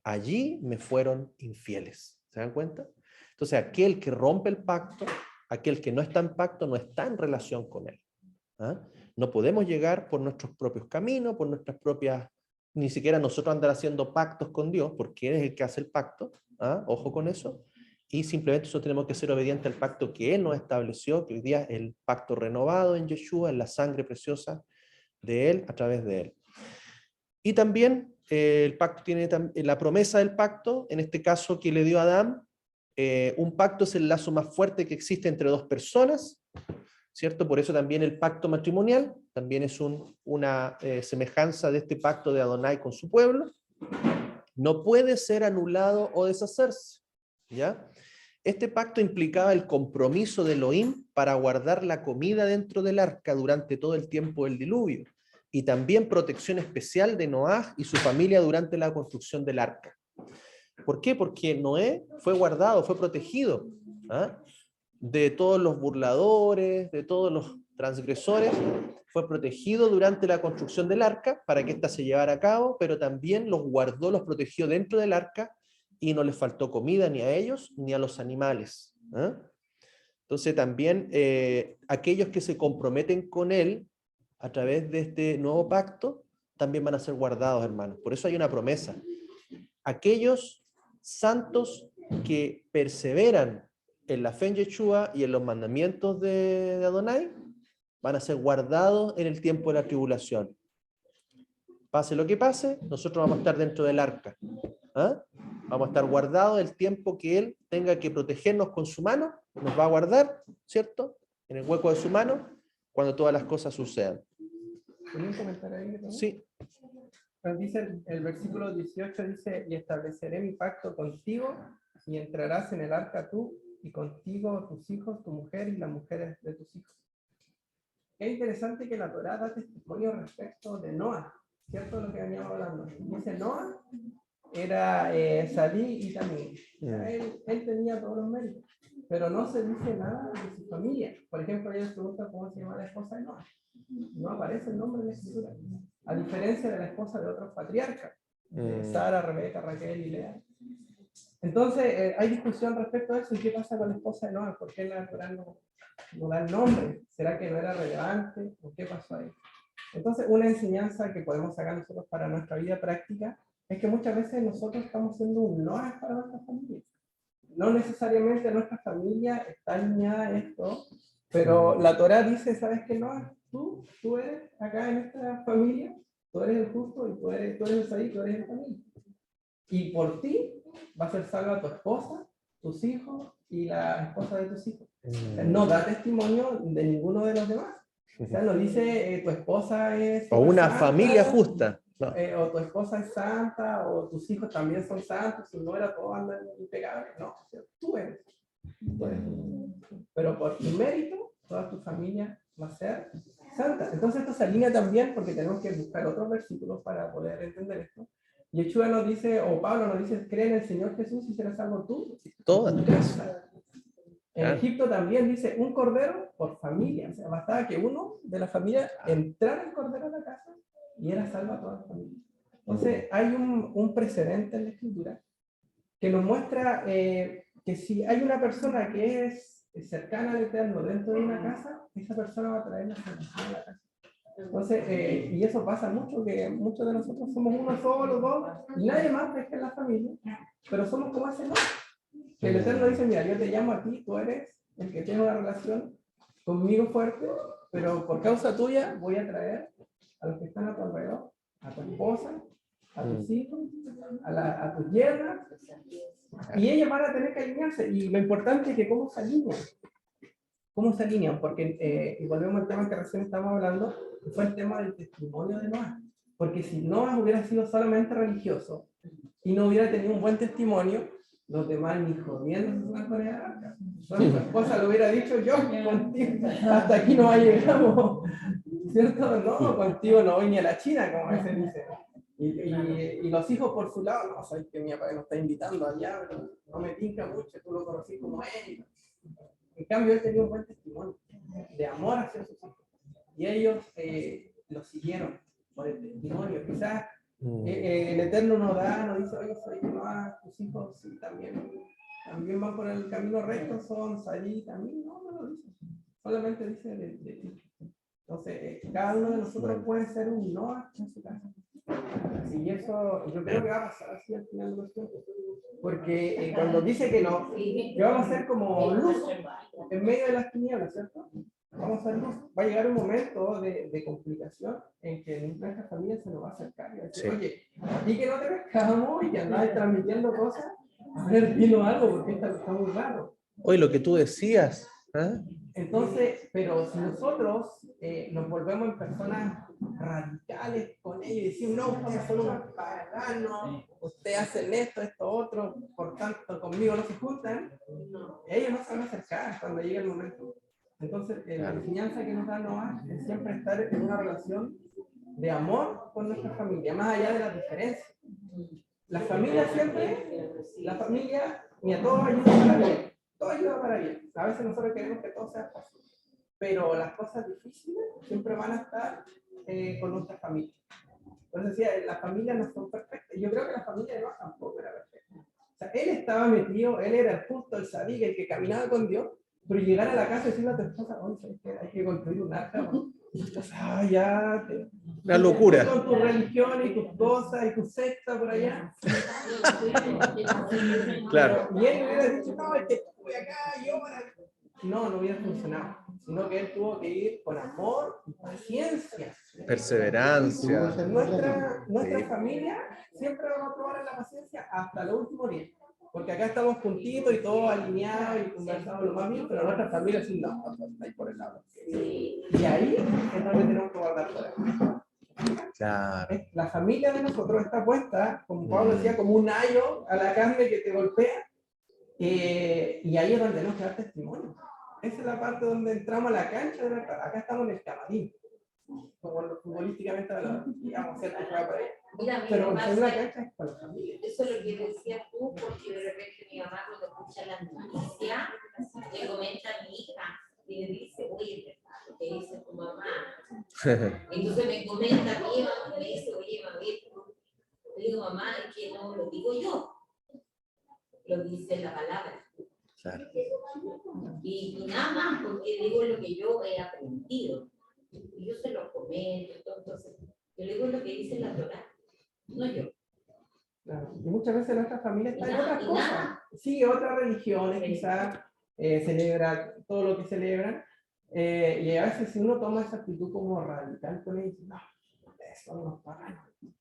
Allí me fueron infieles. ¿Se dan cuenta? Entonces aquel que rompe el pacto, aquel que no está en pacto, no está en relación con él. No podemos llegar por nuestros propios caminos, por nuestras propias, ni siquiera nosotros andar haciendo pactos con Dios, porque Él es el que hace el pacto, ojo con eso, y simplemente nosotros tenemos que ser obedientes al pacto que Él nos estableció, que hoy día es el pacto renovado en Yeshua, en la sangre preciosa de Él, a través de Él. Y también el pacto tiene la promesa del pacto, en este caso que le dio a Adán, un pacto es el lazo más fuerte que existe entre dos personas, ¿cierto? Por eso también el pacto matrimonial también es una semejanza de este pacto de Adonai con su pueblo. No puede ser anulado o deshacerse, ¿ya? Este pacto implicaba el compromiso de Elohim para guardar la comida dentro del arca durante todo el tiempo del diluvio y también protección especial de Noaj y su familia durante la construcción del arca. ¿Por qué? Porque Noé fue guardado, fue protegido de todos los burladores, de todos los transgresores, fue protegido durante la construcción del arca para que ésta se llevara a cabo, pero también los guardó, los protegió dentro del arca y no les faltó comida ni a ellos ni a los animales. Entonces también aquellos que se comprometen con él a través de este nuevo pacto también van a ser guardados, hermanos. Por eso hay una promesa. Aquellos santos que perseveran en la fe en Yeshua y en los mandamientos de Adonai van a ser guardados en el tiempo de la tribulación. Pase lo que pase, nosotros vamos a estar dentro del arca. Vamos a estar guardados el tiempo que Él tenga que protegernos con su mano, nos va a guardar, ¿cierto? En el hueco de su mano, cuando todas las cosas sucedan. ¿Tenía un comentario ahí? ¿No? Sí. Pues dice el versículo 18, dice, y estableceré mi pacto contigo, y entrarás en el arca tú, y contigo tus hijos, tu mujer y las mujeres de tus hijos. es interesante que la Torá da testimonio respecto de Noah, ¿cierto? Lo que veníamos hablando. Dice Noah era Salí y Tamim. O sea, él tenía todos los méritos, pero no se dice nada de su familia. Por ejemplo, ellos preguntan cómo se llama la esposa de Noah. No aparece el nombre en la escritura, a diferencia de la esposa de otros patriarcas, de Sara, Rebeca, Raquel y Lea. Entonces, hay discusión respecto a eso. ¿Y qué pasa con la esposa de Noah? ¿Por qué la Torá no da el nombre? ¿Será que no era relevante? ¿O qué pasó ahí? Entonces, una enseñanza que podemos sacar nosotros para nuestra vida práctica es que muchas veces nosotros estamos siendo un Noah para nuestra familia. No necesariamente nuestra familia está alineada a esto, pero la Torá dice, ¿sabes qué, Noah? Tú eres acá en esta familia, tú eres el justo y tú eres el Saí, tú eres el familia. Y por ti va a ser salva tu esposa, tus hijos y la esposa de tus hijos. O sea, no da testimonio de ninguno de los demás. O sea, no dice tu esposa es... O una santa, familia justa. No. o tu esposa es santa, o tus hijos también son santos, si no era todo andan impecables. No, o sea, tú eres. Pero por tu mérito, toda tu familia va a ser santa. Entonces esto se alinea también porque tenemos que buscar otros versículos para poder entender esto. Yeshua nos dice, o Pablo nos dice, cree en el Señor Jesús y serás salvo tú. Toda tu casa. En Claro. Egipto también dice un cordero por familia. O sea, bastaba que uno de la familia entrara el cordero a la casa y era salva a toda la familia. Entonces hay un precedente en la Escritura que nos muestra que si hay una persona que es cercana al Eterno dentro de una casa, esa persona va a traer la salvación a la casa. Entonces, y eso pasa mucho, que muchos de nosotros somos uno solo, dos, y nadie más pesca en la familia, pero somos como ese no. Que el Eterno dice, mira, yo te llamo a ti, tú eres el que tiene una relación conmigo fuerte, pero por causa tuya voy a traer a los que están a tu alrededor, a tu esposa, a tus hijos, a tus yernas, y ellos van a tener que alinearse. Y lo importante es que cómo se alinean. ¿Cómo se alinean? Porque, y volvemos al tema que recién estábamos hablando, que fue el tema del testimonio de Noah. Porque si Noah hubiera sido solamente religioso y no hubiera tenido un buen testimonio, los demás ni jodiendo se van con el arca. Entonces, su esposa lo hubiera dicho, yo contigo, hasta aquí no llegamos. ¿Cierto? No, contigo no voy ni a la China, como a veces dice. Y los hijos por su lado, no, sabes que mi papá nos está invitando allá, pero no me pinca mucho, tú lo conocí como él. En cambio, él tenía un buen testimonio de amor hacia sus hijos. Y ellos lo siguieron por el testimonio. Quizás el Eterno nos dice, oye, soy tus hijos sí, también van por el camino recto, son Salí también. No lo dice. Solamente dice de ti. Entonces, cada uno de nosotros puede ser un Noah en su casa. Y eso yo creo que va a pasar así al final de los tiempos. Porque cuando dice que no, que vamos a ser como luz en medio de las tinieblas, ¿cierto? Vamos a ser luz. Va a llegar un momento de complicación en que nuestra familia se nos va a acercar y va a decir, oye, a ti que no te pescamos y que andabas transmitiendo cosas, a ver, dilo algo porque esto está muy raro. Hoy lo que tú decías. Entonces, pero si nosotros nos volvemos en personas radicales con ellos y decimos, no, ustedes son unos paganos, ustedes hacen esto, otro, por tanto conmigo no se juntan, ellos no se van a acercar cuando llegue el momento. Entonces, la enseñanza que nos da Noah es siempre estar en una relación de amor con nuestra familia, más allá de las diferencias. La familia siempre, mira, todos ayudan para bien. Todo ayuda para bien. A veces nosotros queremos que todo sea fácil, pero las cosas difíciles siempre van a estar con nuestra familia. Entonces decía, las familias no son perfectas. Yo creo que la familia de Noah tampoco era perfecta. O sea, él estaba metido, él era el justo, el sadí, el que caminaba con Dios, pero llegar a la casa y decirle a tu esposa, oye, hay que construir un arca, ¿no? Ya, Una locura. Con tu religión y tus cosas y tu secta por allá. Claro. Y él hubiera dicho, no, es que estuve acá, yo para... No hubiera funcionado, sino que él tuvo que ir con amor y paciencia. Perseverancia. Nuestra familia siempre va a probar en la paciencia hasta el último día. Porque acá estamos juntitos y todos alineados y conversamos lo más bien, pero nuestra familia sí, no, está ahí por el lado. Y ahí es donde tenemos que guardar por ahí. Claro. La familia de nosotros está puesta, como Pablo decía, como un ayo a la carne que te golpea, y ahí es donde tenemos que dar testimonio. esa es la parte donde entramos a la cancha, acá estamos en el camarín, como futbolísticamente hablando, digamos, cierto, juega por ahí. Mira, Pero mi mamá en la hace- cancha es con la familia. eso es lo que decías tú, porque de repente mi mamá cuando escucha las noticias, le comenta a mi hija y le dice, oye, es verdad lo que dice tu mamá. Entonces me comenta a mí, mamá, me dice, oye, mami, le digo, mamá, es que no lo digo yo, lo dice la palabra. Claro. Y nada más, porque digo lo que yo he aprendido. Y yo se lo comento, entonces, yo le digo lo que dice la Torá, no yo. Claro. Y muchas veces nuestra familia está en Y nada, otras y cosas. nada. Sí, otras religiones Sí. quizás celebra todo lo que celebran. Y a veces si uno toma esa actitud como radical con ellos, no, eso no nos pagan.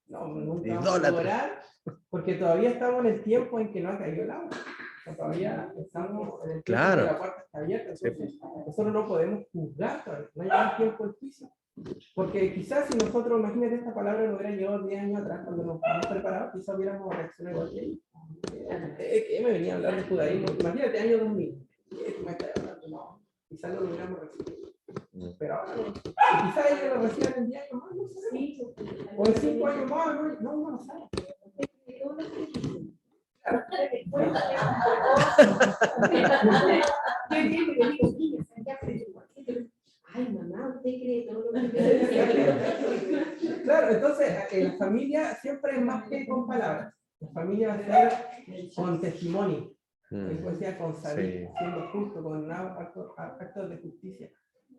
No, nunca vamos a Idólatra. lograr, porque todavía estamos en el tiempo en que no ha caído el agua. O sea, todavía estamos en el tiempo Claro. en que la puerta está abierta. Entonces, nosotros no podemos juzgar todavía. No llega el tiempo del juicio. Porque quizás si nosotros, imagínate, esta palabra no hubiera llegado 10 años atrás, cuando nos habíamos preparado, quizás hubiéramos reaccionado igual que ellos. ¿Qué me venía a hablar de judaísmo? Imagínate, año 2000. ¿Qué me estás hablando? No, quizás no lo hubiéramos recibido. Pero ahora, y quizás ellos lo reciban en 10 años más, no sabemos. O en 5 años más, no, uno no sabe. Ay, mamá, ¿usted cree todo lo que yo decía? Claro, entonces la familia siempre es más que con palabras. La familia va a ser con testimonio, después decía con saber, Sí. siendo justo, con actos de justicia.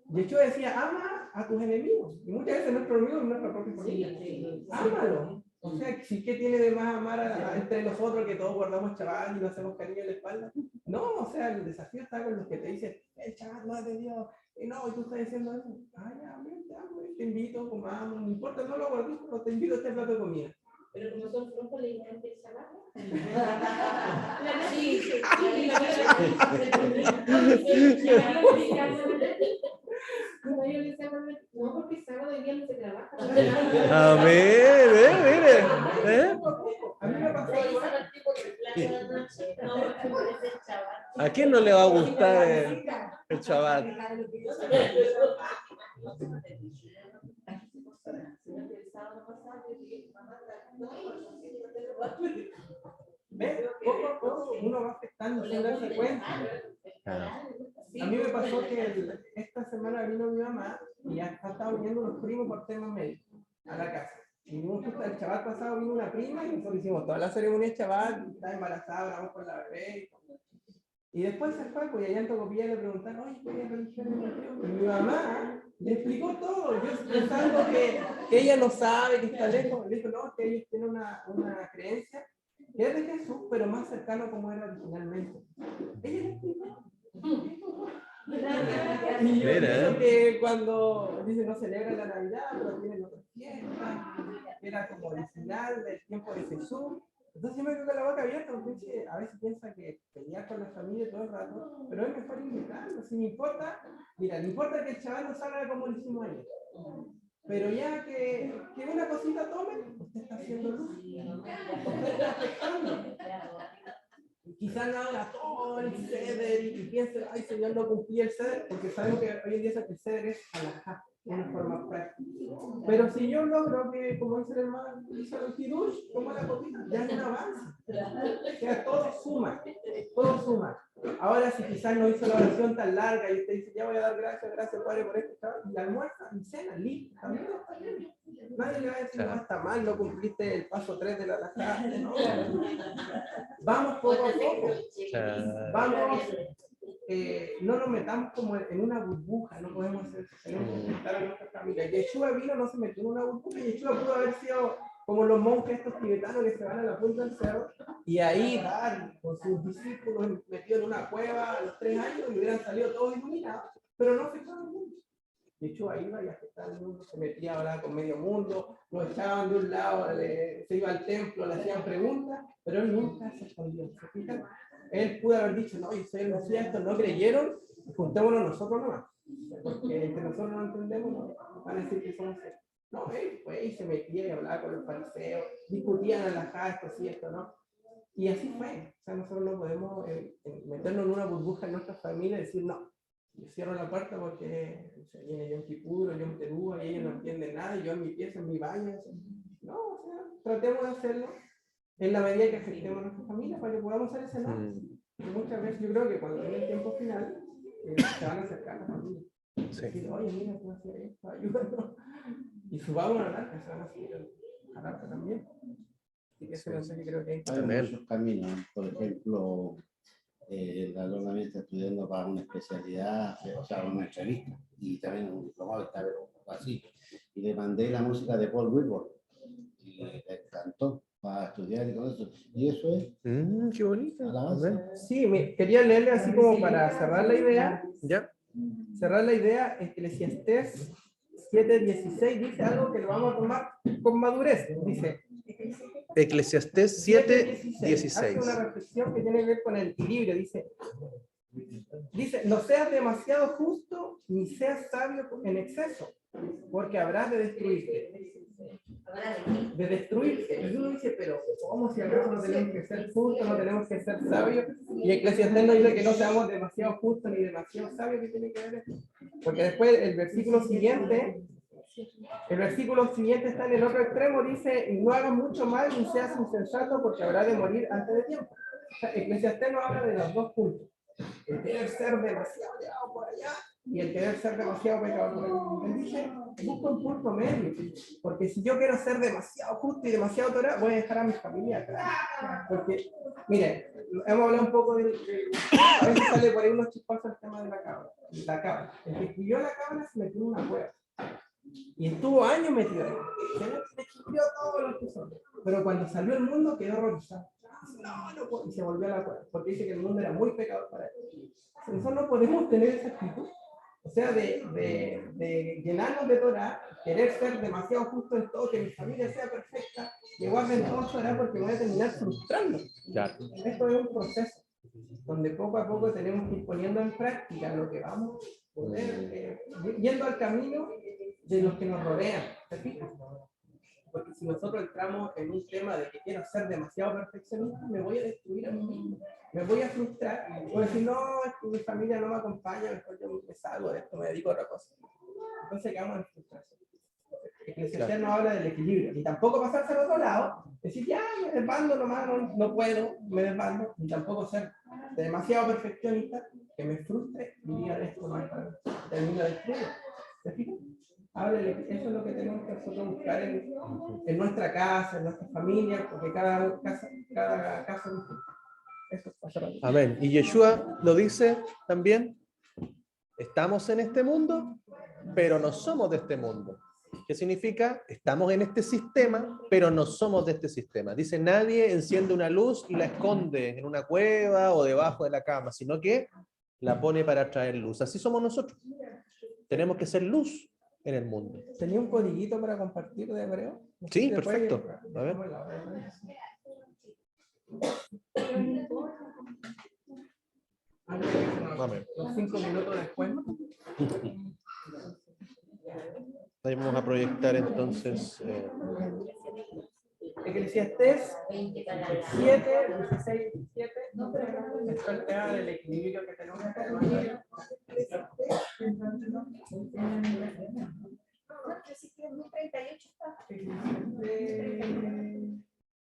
Yeshua decía, ama a tus enemigos. Y muchas veces nuestros enemigos es nuestra propia familia. Ámalo. O sea, si qué tiene de más amar entre nosotros que todos guardamos chaval y nos hacemos cariño en la espalda. No, o sea, el desafío está con los que te dicen, el chaval no es de Dios. Y no, y tú estás diciendo eso. Ay, amén, te amo, te invito, comamos, no importa, no lo guardes, pero te invito a este plato de comida. Pero como son flojos, le encanta el Shabbat. Sí, sí, no, porque sábado y viernes se trabaja. Amén, mire. A mí me pasó igual. ¿A quién no le va a gustar el Shabbat? ¿Ves? Poco a poco uno va afectando sin darse cuenta. A mí me pasó que esta semana vino mi mamá y ya estaba viniendo unos primos por temas médicos a la casa. Y justo el Shabbat pasado vino una prima y nosotros hicimos toda la ceremonia de Shabbat, estaba embarazada, vamos con la bebé. Y después se fue, pues allá en Tocopilla le preguntaron, oye, ¿qué religión es la tuya? Y mi mamá le explicó todo, yo pensando que ella no sabe, que está lejos. Le dijo, no, que ellos tienen una creencia que es de Jesús, pero más cercano como era originalmente. Ella le explicó. Y yo pienso que cuando dice no celebran la Navidad, pero tienen otras fiestas, era como original del tiempo de Jesús. Entonces yo me quedo con la boca abierta, porque a veces piensa que pelear con la familia todo el rato, pero es mejor invitarlo. Si me importa, mira, no importa que el chaval no salga como lo hicimos ayer. Pero ya que una cosita tomen, usted está haciendo luz. Usted está afectando. Quizás no haga todo el ceder y piense, ay, señor, no cumplí el ceder, porque sabemos que hoy en día el ceder es alajá, una forma práctica. Pero si yo logro que, como dice el hermano, hizo el hidush, como la copita, ya es un avance. O sea, todo suma, todo suma. Ahora, si quizás no hizo la oración tan larga y usted dice, ya voy a dar gracias, Padre, por esto, y almuerza, y cena, listo, también está bien. Nadie le va a decir, no, está mal, no cumpliste el paso 3 de la alajá. No, vamos poco a poco. Vamos, no nos metamos como en una burbuja, no podemos hacer, tenemos que respetar a nuestra familia. Yeshua vino, no se metió en una burbuja, Yeshua pudo haber sido como los monjes estos tibetanos que se van a la punta del cerro y ahí dar con sus discípulos metidos en una cueva a los 3 años y hubieran salido todos iluminados, pero no afectaron mucho. Yeshua iba y afectaba al mundo, se metía a hablar con medio mundo, lo echaban de un lado, se iba al templo, le hacían preguntas, pero él nunca se escondió. ¿Se fijan? Él pudo haber dicho, no, yo soy el Mesías, estos no creyeron, juntémonos nosotros nomás. Porque entre nosotros no entendemos, no van a decir que somos él. No, él fue y se metía y hablaba con los fariseos, discutían en la casa, esto sí, esto no. Y así fue. O sea, nosotros no podemos meternos en una burbuja en nuestra familia y decir, no, Yo cierro la puerta porque o sea, viene Yom Kippur o Yom Teruah y ellos no entienden nada y yo en mi pieza, en mi baño. O sea, no, o sea, tratemos de hacerlo en la medida que afectemos a nuestra familia para que podamos hacer ese no. Y muchas veces yo creo que cuando viene el tiempo final, se van a acercar a la familia. Sí. Decir, oye, mira, tú haces esto, ayúdanos. Y subamos a la narca, se van a subir a la narca también. Así que ese mensaje creo que Hay muchos caminos. Por ejemplo, la Lorna está estudiando para una especialidad, o sea, una entrevista, y también un diplomado está así. Y le mandé la música de Paul Wilbur, y le encantó para estudiar y todo eso. Y eso es Qué bonito. alabanza. Sí, quería leerle así como para cerrar la idea. ¿Ya? Cerrar la idea, Eclesiastés 7:16 dice algo que lo vamos a tomar con madurez. Dice, Eclesiastés 7:16. hace una reflexión que tiene que ver con el equilibrio. Dice, no seas demasiado justo ni seas sabio en exceso, porque habrás de destruirte. De destruirse. Y uno dice, pero ¿cómo si acaso no tenemos que ser justos, no tenemos que ser sabios? Y Eclesiastés nos dice que no seamos demasiado justos ni demasiado sabios. ¿Qué tiene que ver esto? Porque después el versículo siguiente está en el otro extremo, dice, no hagas mucho mal ni seas insensato porque habrá de morir antes de tiempo. O sea, Eclesiastés nos habla de los dos puntos. El querer ser demasiado pecado por allá y el querer ser demasiado pecado por allá. Él dice, busca un punto medio, porque si yo quiero ser demasiado justo y demasiado torá, voy a dejar a mi familia atrás. Porque, miren, hemos hablado un poco a veces sale por ahí unos chispazos el tema de la cabra. La cabra. El que escribió la cabra se metió en una cueva. Y estuvo años metido ahí. Se escribió todos los tesoros. Pero cuando salió al mundo quedó horrorizado. No, y se volvió a la cueva, porque dice que el mundo era muy pecador para él. Nosotros no podemos tener esa actitud. O sea, de llenarnos de Torah, querer ser demasiado justo en todo, que mi familia sea perfecta, que guarden todo Torah porque me voy a terminar frustrando. Claro. Esto es un proceso donde poco a poco tenemos que ir poniendo en práctica lo que vamos a poder, yendo al camino de los que nos rodean. ¿Te fijas? Porque si nosotros entramos en un tema de que quiero ser demasiado perfeccionista, me voy a destruir a mí mismo, me voy a frustrar, voy a decir, no, es que mi familia no me acompaña, mejor yo me salgo de esto, me dedico a otra cosa. Entonces quedamos en frustración. Eclesiastés no habla del equilibrio, ni tampoco pasarse al otro lado, decir, ya, me desbando nomás, no puedo, me desbando, ni tampoco ser demasiado perfeccionista, que me frustre y diga, esto no es para mí, termino destruido. ¿Te fijas? Háblele, eso es lo que tenemos que nosotros buscar en nuestra casa, en nuestra familia, porque cada caso es distinto. Eso es pasar. Amén. Y Yeshua lo dice también, estamos en este mundo, pero no somos de este mundo. ¿Qué significa? Estamos en este sistema, pero no somos de este sistema. Dice, nadie enciende una luz y la esconde en una cueva o debajo de la cama, sino que la pone para traer luz. Así somos nosotros. Tenemos que ser luz en el mundo. ¿Tenía un codiguito para compartir de hebreo? Sí, perfecto. A ver. Amén. Los 5 minutos después. Ahí vamos a proyectar entonces. Eclesiastés 7, 16, 17. Está el tema del equilibrio que tenemos que tener.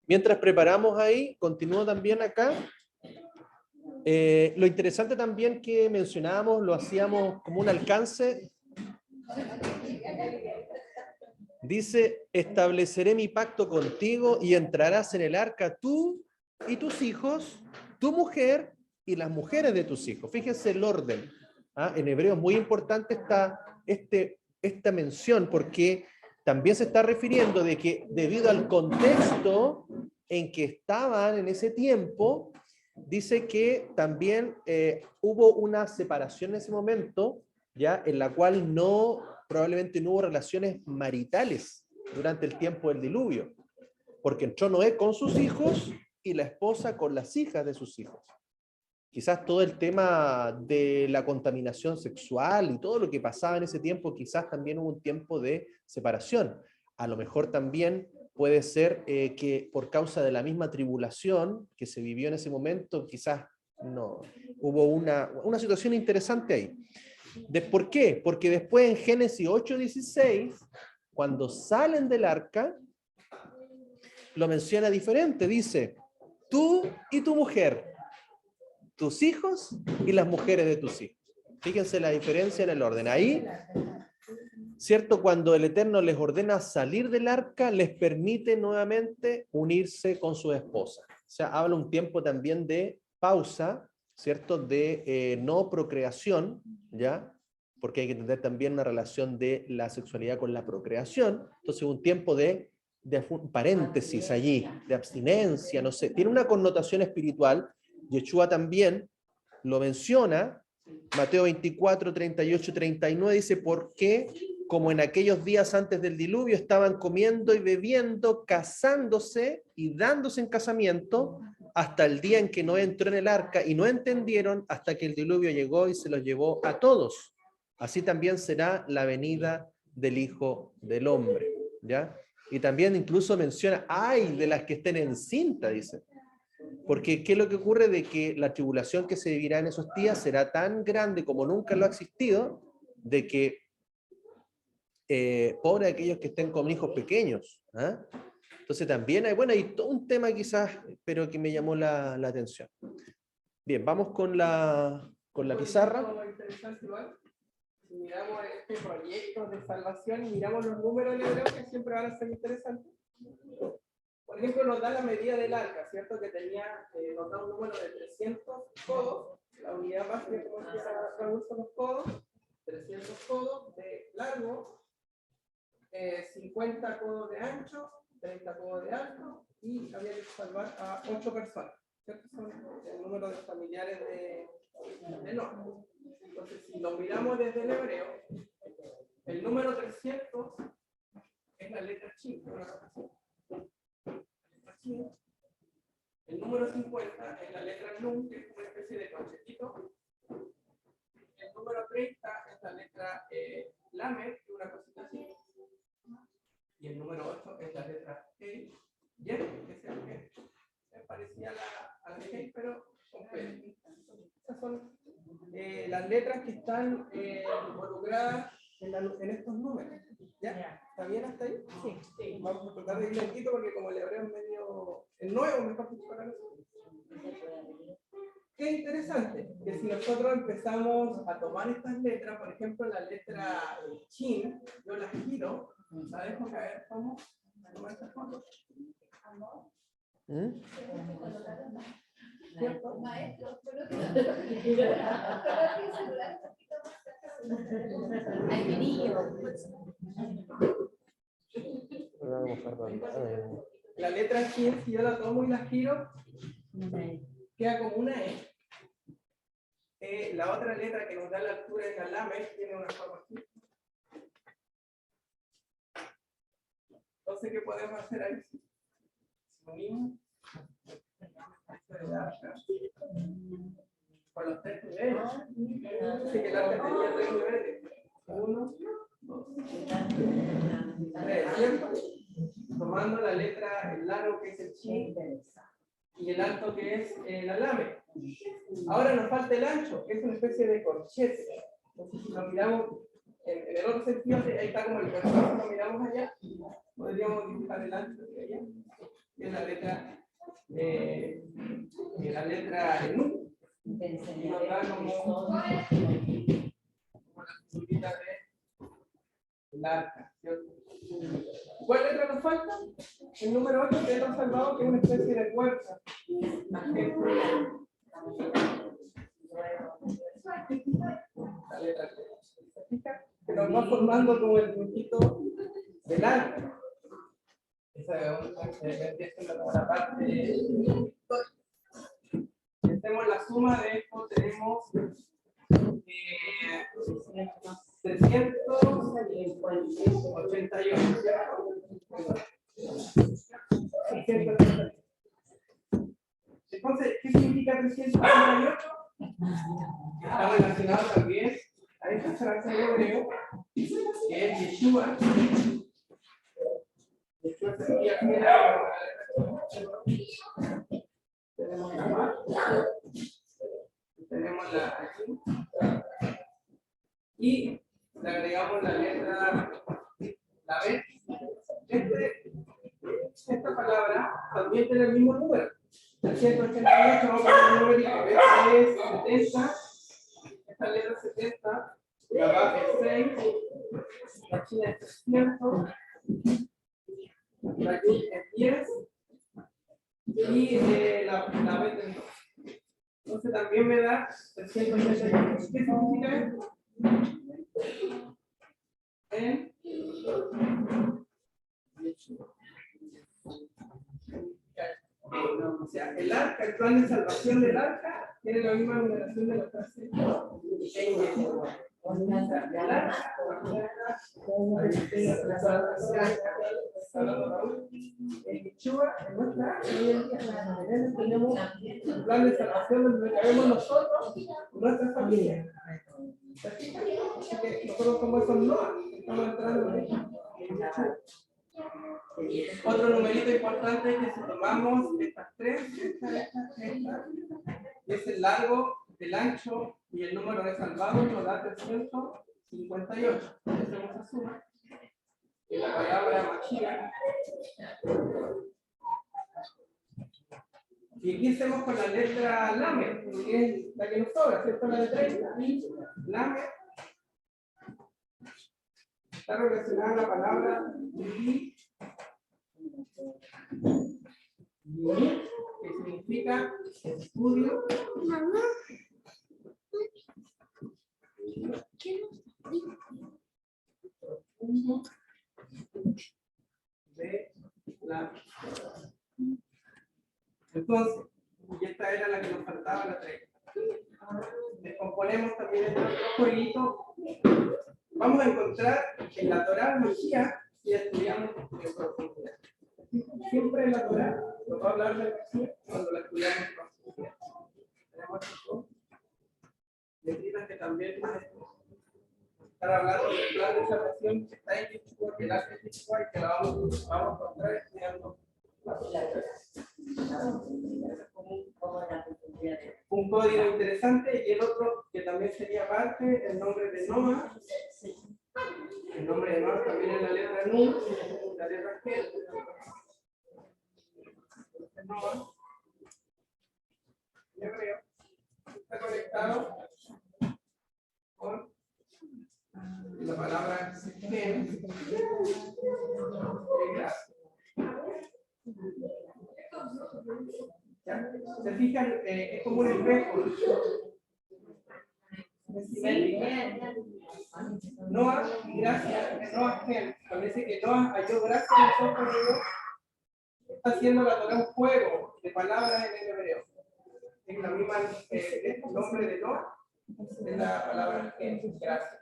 Mientras preparamos ahí, continúo también acá. Lo interesante también que mencionábamos, lo hacíamos como un alcance. Dice, estableceré mi pacto contigo y entrarás en el arca tú y tus hijos, tu mujer y las mujeres de tus hijos. Fíjense el orden. En hebreo es muy importante esta mención porque también se está refiriendo de que debido al contexto en que estaban en ese tiempo, dice que también hubo una separación en ese momento, ya en la cual probablemente no hubo relaciones maritales durante el tiempo del diluvio, porque entró Noé con sus hijos y la esposa con las hijas de sus hijos. Quizás todo el tema de la contaminación sexual y todo lo que pasaba en ese tiempo, quizás también hubo un tiempo de separación. A lo mejor también puede ser que por causa de la misma tribulación que se vivió en ese momento, quizás no hubo una situación interesante ahí. ¿Por qué? Porque después en Génesis 8:16, cuando salen del arca, lo menciona diferente. Dice, tú y tu mujer, tus hijos y las mujeres de tus hijos. Fíjense la diferencia en el orden. Ahí, ¿cierto? Cuando el Eterno les ordena salir del arca, les permite nuevamente unirse con su esposa. O sea, habla un tiempo también de pausa, ¿cierto? De no procreación, ¿ya? Porque hay que entender también una relación de la sexualidad con la procreación. Entonces, un tiempo de paréntesis allí, de abstinencia, no sé. Tiene una connotación espiritual. Yeshua también lo menciona. Mateo 24, 38, 39 dice, ¿por qué? Como en aquellos días antes del diluvio estaban comiendo y bebiendo, casándose y dándose en casamiento, hasta el día en que Noé entró en el arca y no entendieron hasta que el diluvio llegó y se los llevó a todos. Así también será la venida del Hijo del Hombre, ¿ya? Y también incluso menciona, ay, de las que estén encinta, dice. Porque ¿qué es lo que ocurre? De que la tribulación que se vivirá en esos días será tan grande como nunca lo ha existido, de que pobre aquellos que estén con hijos pequeños. ¿Eh? Entonces también hay, bueno, hay todo un tema quizás, pero que me llamó la atención. Bien, vamos con la pizarra. Si miramos este proyecto de salvación y miramos los números en hebreo, que siempre van a ser interesantes. Por ejemplo, nos da la medida del arca, ¿cierto? Que tenía, nos da un número de 300 codos, la unidad básica, como se traducen los codos, 300 codos de largo, 50 codos de ancho, 30 codos de alto, y había que salvar a 8 personas, ¿cierto? Son el número de familiares de Noé. Entonces, si lo miramos desde el hebreo, el número 300 es la letra Shin. El número 50 es la letra Nun, que es una especie de conchetito. El número 30 es la letra Lamed, que es una cosita así. Y el número 8 es la letra E, Yen, que es el que es parecida a la G, pero con P. Esas son las letras que están involucradas en estos números. ¿Ya? ¿Está bien hasta ahí? Sí. Vamos a tratar de ir lentito porque como el hebreo es medio nuevo, mejor dicho para nosotros. Qué interesante, que si nosotros empezamos a tomar estas letras, por ejemplo la letra Shin, yo la giro, la dejo caer, vamos a tomar esta foto. Maestro, la letra Shin, si yo la tomo y la giro, queda como una E. La otra letra que nos da la altura es la Lamed, tiene una forma así. Entonces, ¿qué podemos hacer ahí? Si unimos con los 3 niveles. Dice que el arca tenía 3 niveles. 1, 2, 3, ¿cierto? Tomando la letra, el largo que es el Shin y el alto que es la Lamed. Ahora nos falta el ancho, que es una especie de corchete. Entonces, si lo miramos en el otro sentido, ahí está como el corchete, si lo miramos allá, podríamos dibujar el ancho de allá, que es la letra Nu. Y nos da como la figurita del arca, ¿cierto? ¿Cuál letra nos falta? El número 8, que hemos salvado, que es una especie de fuerza. La letra que nos va formando como el puntito del arca. Esa es la parte de... Hacemos la suma de esto, tenemos 388. Entonces, ¿qué significa 388? Está relacionado también a esta frase de hebreo, que es Yeshua. Yeshua sería que era tenemos la más, tenemos la aquí, también tiene el mismo número. 388, vamos a poner un numerito. Esta es 70, esta letra es 70, la BAP es 6, la China es 300, la YUT es 10 y la B es 2. Entonces también me da 388. ¿Qué significa esto? O sea, el arca, el plan de salvación del arca, tiene la misma numeración de la clase. En Quichua, en nuestra tenemos un plan de salvación donde cabemos nosotros, nuestra familia. Así que nosotros como esos no estamos entrando en Quichua. Otro numerito importante es que si tomamos estas tres, esta, es el largo, el ancho y el número de salvados nos da 358. Hacemos esa suma. Y la palabra Mashiach. Y aquí hacemos con la letra Lamed, que es la que nos sobra, ¿cierto? La de 30. Lamed está relacionada a la palabra Yudí, que significa estudio. De la. Entonces, y esta era la que nos faltaba, la 30. Descomponemos también este otro jueguito. Vamos a encontrar en la Torá Mashiach si estudiamos en profundidad. Siempre en la Torá nos va a hablar de Mashiach cuando la estudiamos en profundidad. Tenemos estos letritas que también están hablando del plan de salvación que está en Quichua, que la hace Quichua y que la vamos a encontrar estudiando la Torá. Un código interesante y el otro que también sería parte, el nombre de Noah. El nombre de Noah también es la letra Nun, la letra G. Noah, en hebreo, está conectado con la palabra Gen. Se fijan, es como un espejo. Noah, gracias, Noah Gen, parece que Noah halló gracias a nosotros. Está haciendo la Torá un juego de palabras en el hebreo. Es la misma, el nombre de Noah es la palabra Gen, gracias.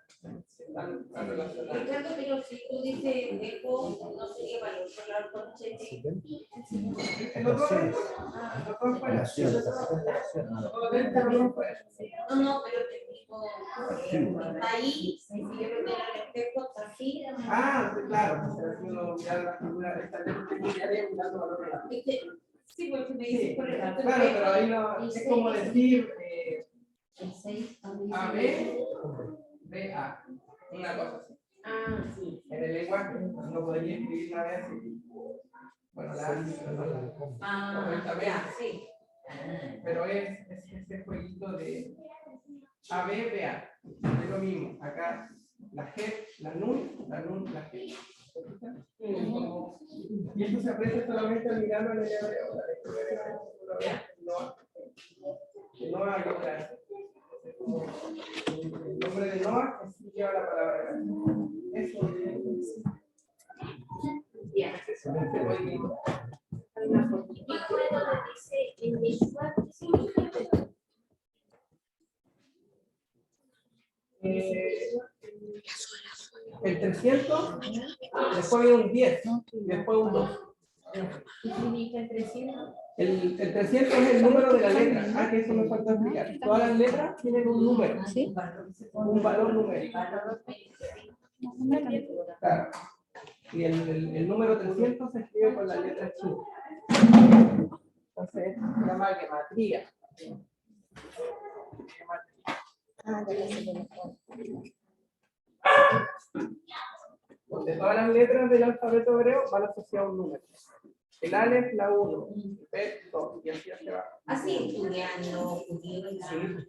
Están relacionadas. Ricardo, pero si tú dices eco, no sería para hablar con Cheche. Los dos fuera. No, no, pero te digo, está ahí, si yo me veo al espejo, está así. Ah, claro, si uno mira la figura, esta letra mirando al otro lado. Sí, porque me dice por el Claro, pero ahí no, es como decir A, B, B, A, una cosa así. Ah, sí. En el lenguaje no podría escribir una vez y, bueno, Ya, sí. pero es este jueguito de A, B, B, A. Es lo mismo, acá la G, la Nun, la G. Y esto se aprecia solamente al mirarlo en el hebreo. No hay otra. El nombre de Noah lleva la palabra. Eso Ya. Y luego dice en Yeshua, ¿qué significa? El 300, después viene un 10, y después un 2. ¿Qué significa el 300? El 300 es el número de la letra. Ah, que eso me falta explicar. Todas las letras tienen un número, un valor numérico. Claro. Y el número 300 se escribe con la letra china. Entonces, se llama gematría. Donde todas las letras del alfabeto hebreo van asociadas a un número. El Aleph, la 1, B, 2, y así hacia abajo. Así estudiando, estudiando.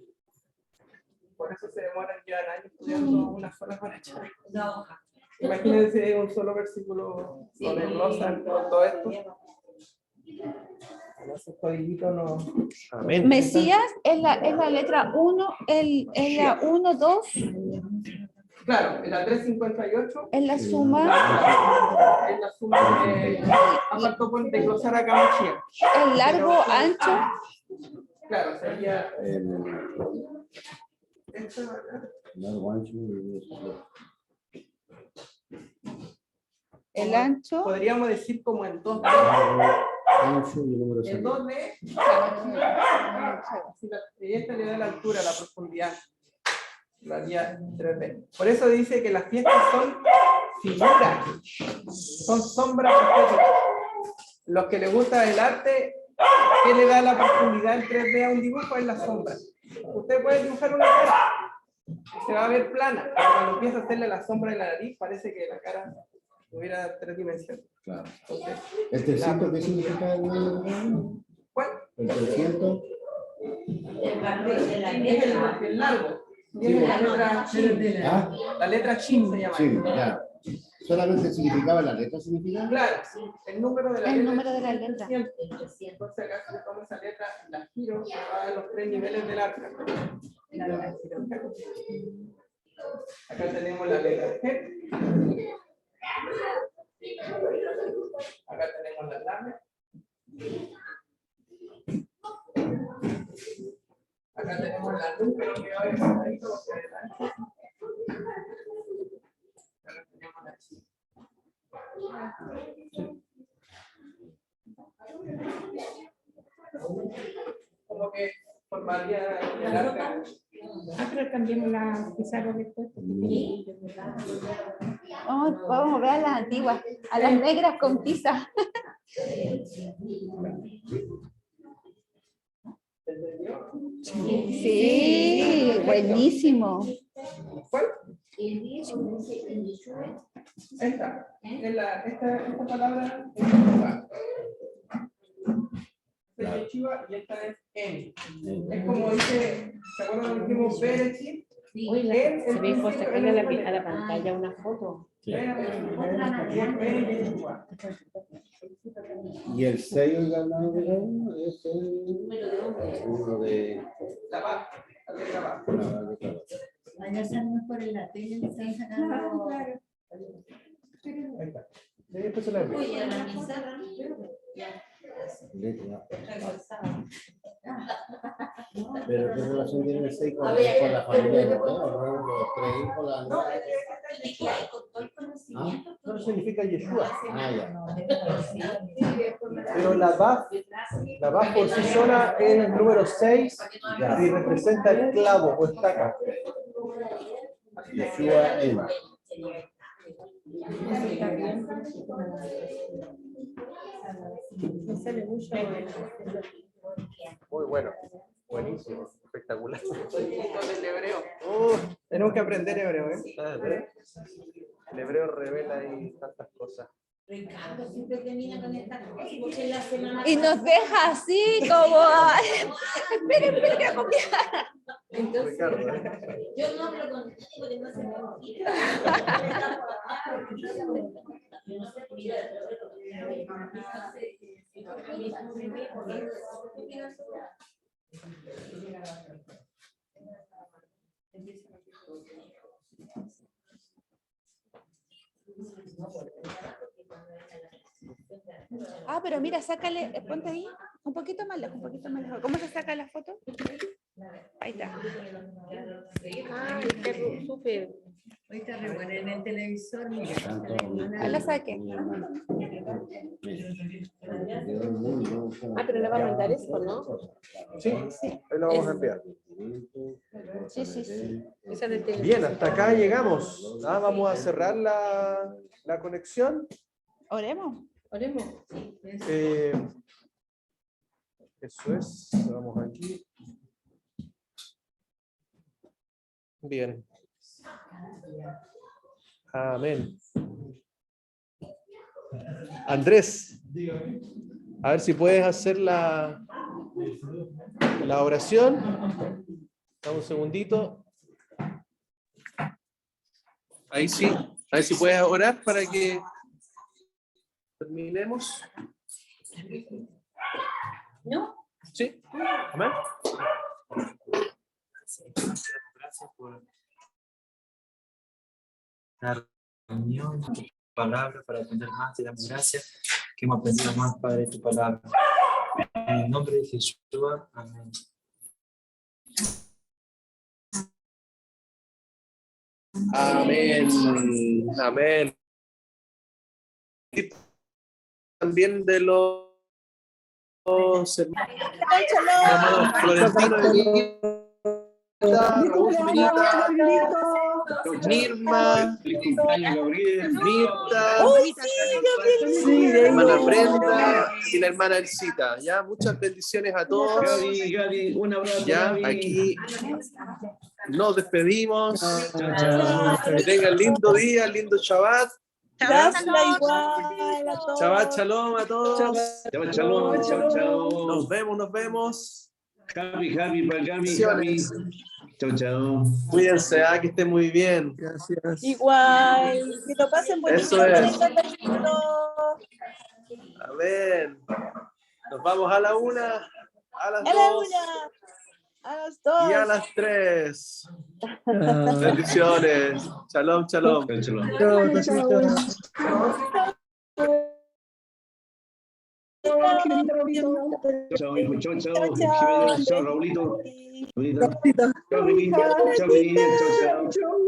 Por eso se demoran ya años estudiando una sola paracha. La hoja. Imagínense un solo versículo con el glosa, con todo esto. Esos codiguitos no. Amén. Mesías es la letra 1, es la 1, 2, Claro, en la 358 es la suma, es la suma de. Aparte por desglosar acá Mashiach. el largo, ancho, Claro, sería. Largo, ancho, y el ancho. Podríamos decir como en 2D. ancho y el número En 6. 2D. Y esta le da la altura, la profundidad. Lo haría 3D. Por eso dice que las fiestas son figuras, son sombras proféticas. Los que les gusta el arte, ¿qué le da la profundidad en 3D a un dibujo? Es la sombra. Usted puede dibujar una cara, se va a ver plana, pero cuando empieza a hacerle la sombra en la nariz, parece que la cara tuviera 3 dimensiones. Claro. Entonces, ¿El 300 qué significa? ¿cuál? El 300. El largo. Tiene la letra Shin. ¿Ah? La letra Shin se llama. Sí, ya. ¿Solamente el significado de la letra significa? Claro, el número de la El letra. número de la letra. 300. Entonces acá se le toma esa letra, la giro, va a los 3 niveles del arca. Acá tenemos la letra G. Acá tenemos la lame. Acá tenemos la luz, pero que va a ir un poquito hacia adelante. Acá tenemos la chi. Como que formaría el arca. Pero cambiemos la pizarra después. Vamos a ver a las antiguas, a las negras con tiza. ¿Entendió? Sí, buenísimo. ¿Cuál? El 10 dice en Yeshua. Esta. Esta palabra es Yeshua. Esta es Yeshua y esta es En. Es como dice, ¿se acuerdan cuando dijimos Berechit? Oye, Se ve por sacarle a la pantalla una foto. Y el 6, oiga, no, es el número de. La paz, la letra paz. La letra. Allá están por en la tele, están sacando. Ahí está. Esto se la envío. Oye, a la pizarra. Letra. Pero ¿qué relación tiene el 6 con A ver, la familia de Mateo? ¿No? Los 3 hijos, la No, Con todo el conocimiento. No significa Yeshua. Ah, ya. Pero la Baf por sí sola es el número 6 y representa el clavo o estaca. Yeshua en. Muy bueno. Buenísimo. Espectacular. del hebreo. Tenemos que aprender hebreo, ¿eh? El hebreo revela ahí tantas cosas. Ricardo siempre termina con estas cosas. Porque la semana Y nos deja así como, esperen, voy a copiar. Entonces, Ricardo. yo no hablo con nadie porque no se me olvida. Ah, pero mira, sácale, ponte ahí, un poquito más lejos, un poquito más lejos. ¿Cómo se saca la foto? Ahí está. Ah, el perro, súper. Ahorita re buena en el televisor, mira. Ahí la saqué. Ah, pero le va a mandar esto, ¿no? Sí, ahí lo vamos a enviar. Sí, sí, sí. Esa del televisor. Bien, hasta acá llegamos. Vamos a cerrar la conexión. Oremos. Oremos. Eso es. Vamos aquí. Bien. Amén. Andrés. A ver si puedes hacer la oración. Dame un segundito. Ahí sí. A ver si puedes orar para que terminemos. ¿No? Sí. Amén. Gracias por la reunión, tu palabra, para aprender más. Te damos gracias que hemos aprendido más, Padre, tu palabra. En el nombre de Jesús, amén. Amén. Amén. Y también de los hermanos Florentino y Raúl, Mirma, Mirta, hermana Brenda y la hermana Elcita. Ya, muchas bendiciones a todos. Gaby, un abrazo. Ya, aquí nos despedimos. Que tengan lindo día, lindo Shabbat. Gracias, igual a todos. Shabbat Shalom a todos. Chao, chao, chao, chao. Nos vemos, nos vemos. Happy, para Gaby. Chao, chao. Cuídense, que estén muy bien. Gracias. Igual. Que lo pasen bonito. Eso es. Bonito. Amén. Nos vamos a la 1, a las A la 2 una. A las 2. y a las 3. Bendiciones. Shalom, shalom. Chao, cositas. Chao, hijo. Chao, chao. Chao, Raulito. Chao, Miguel. Chao, chao.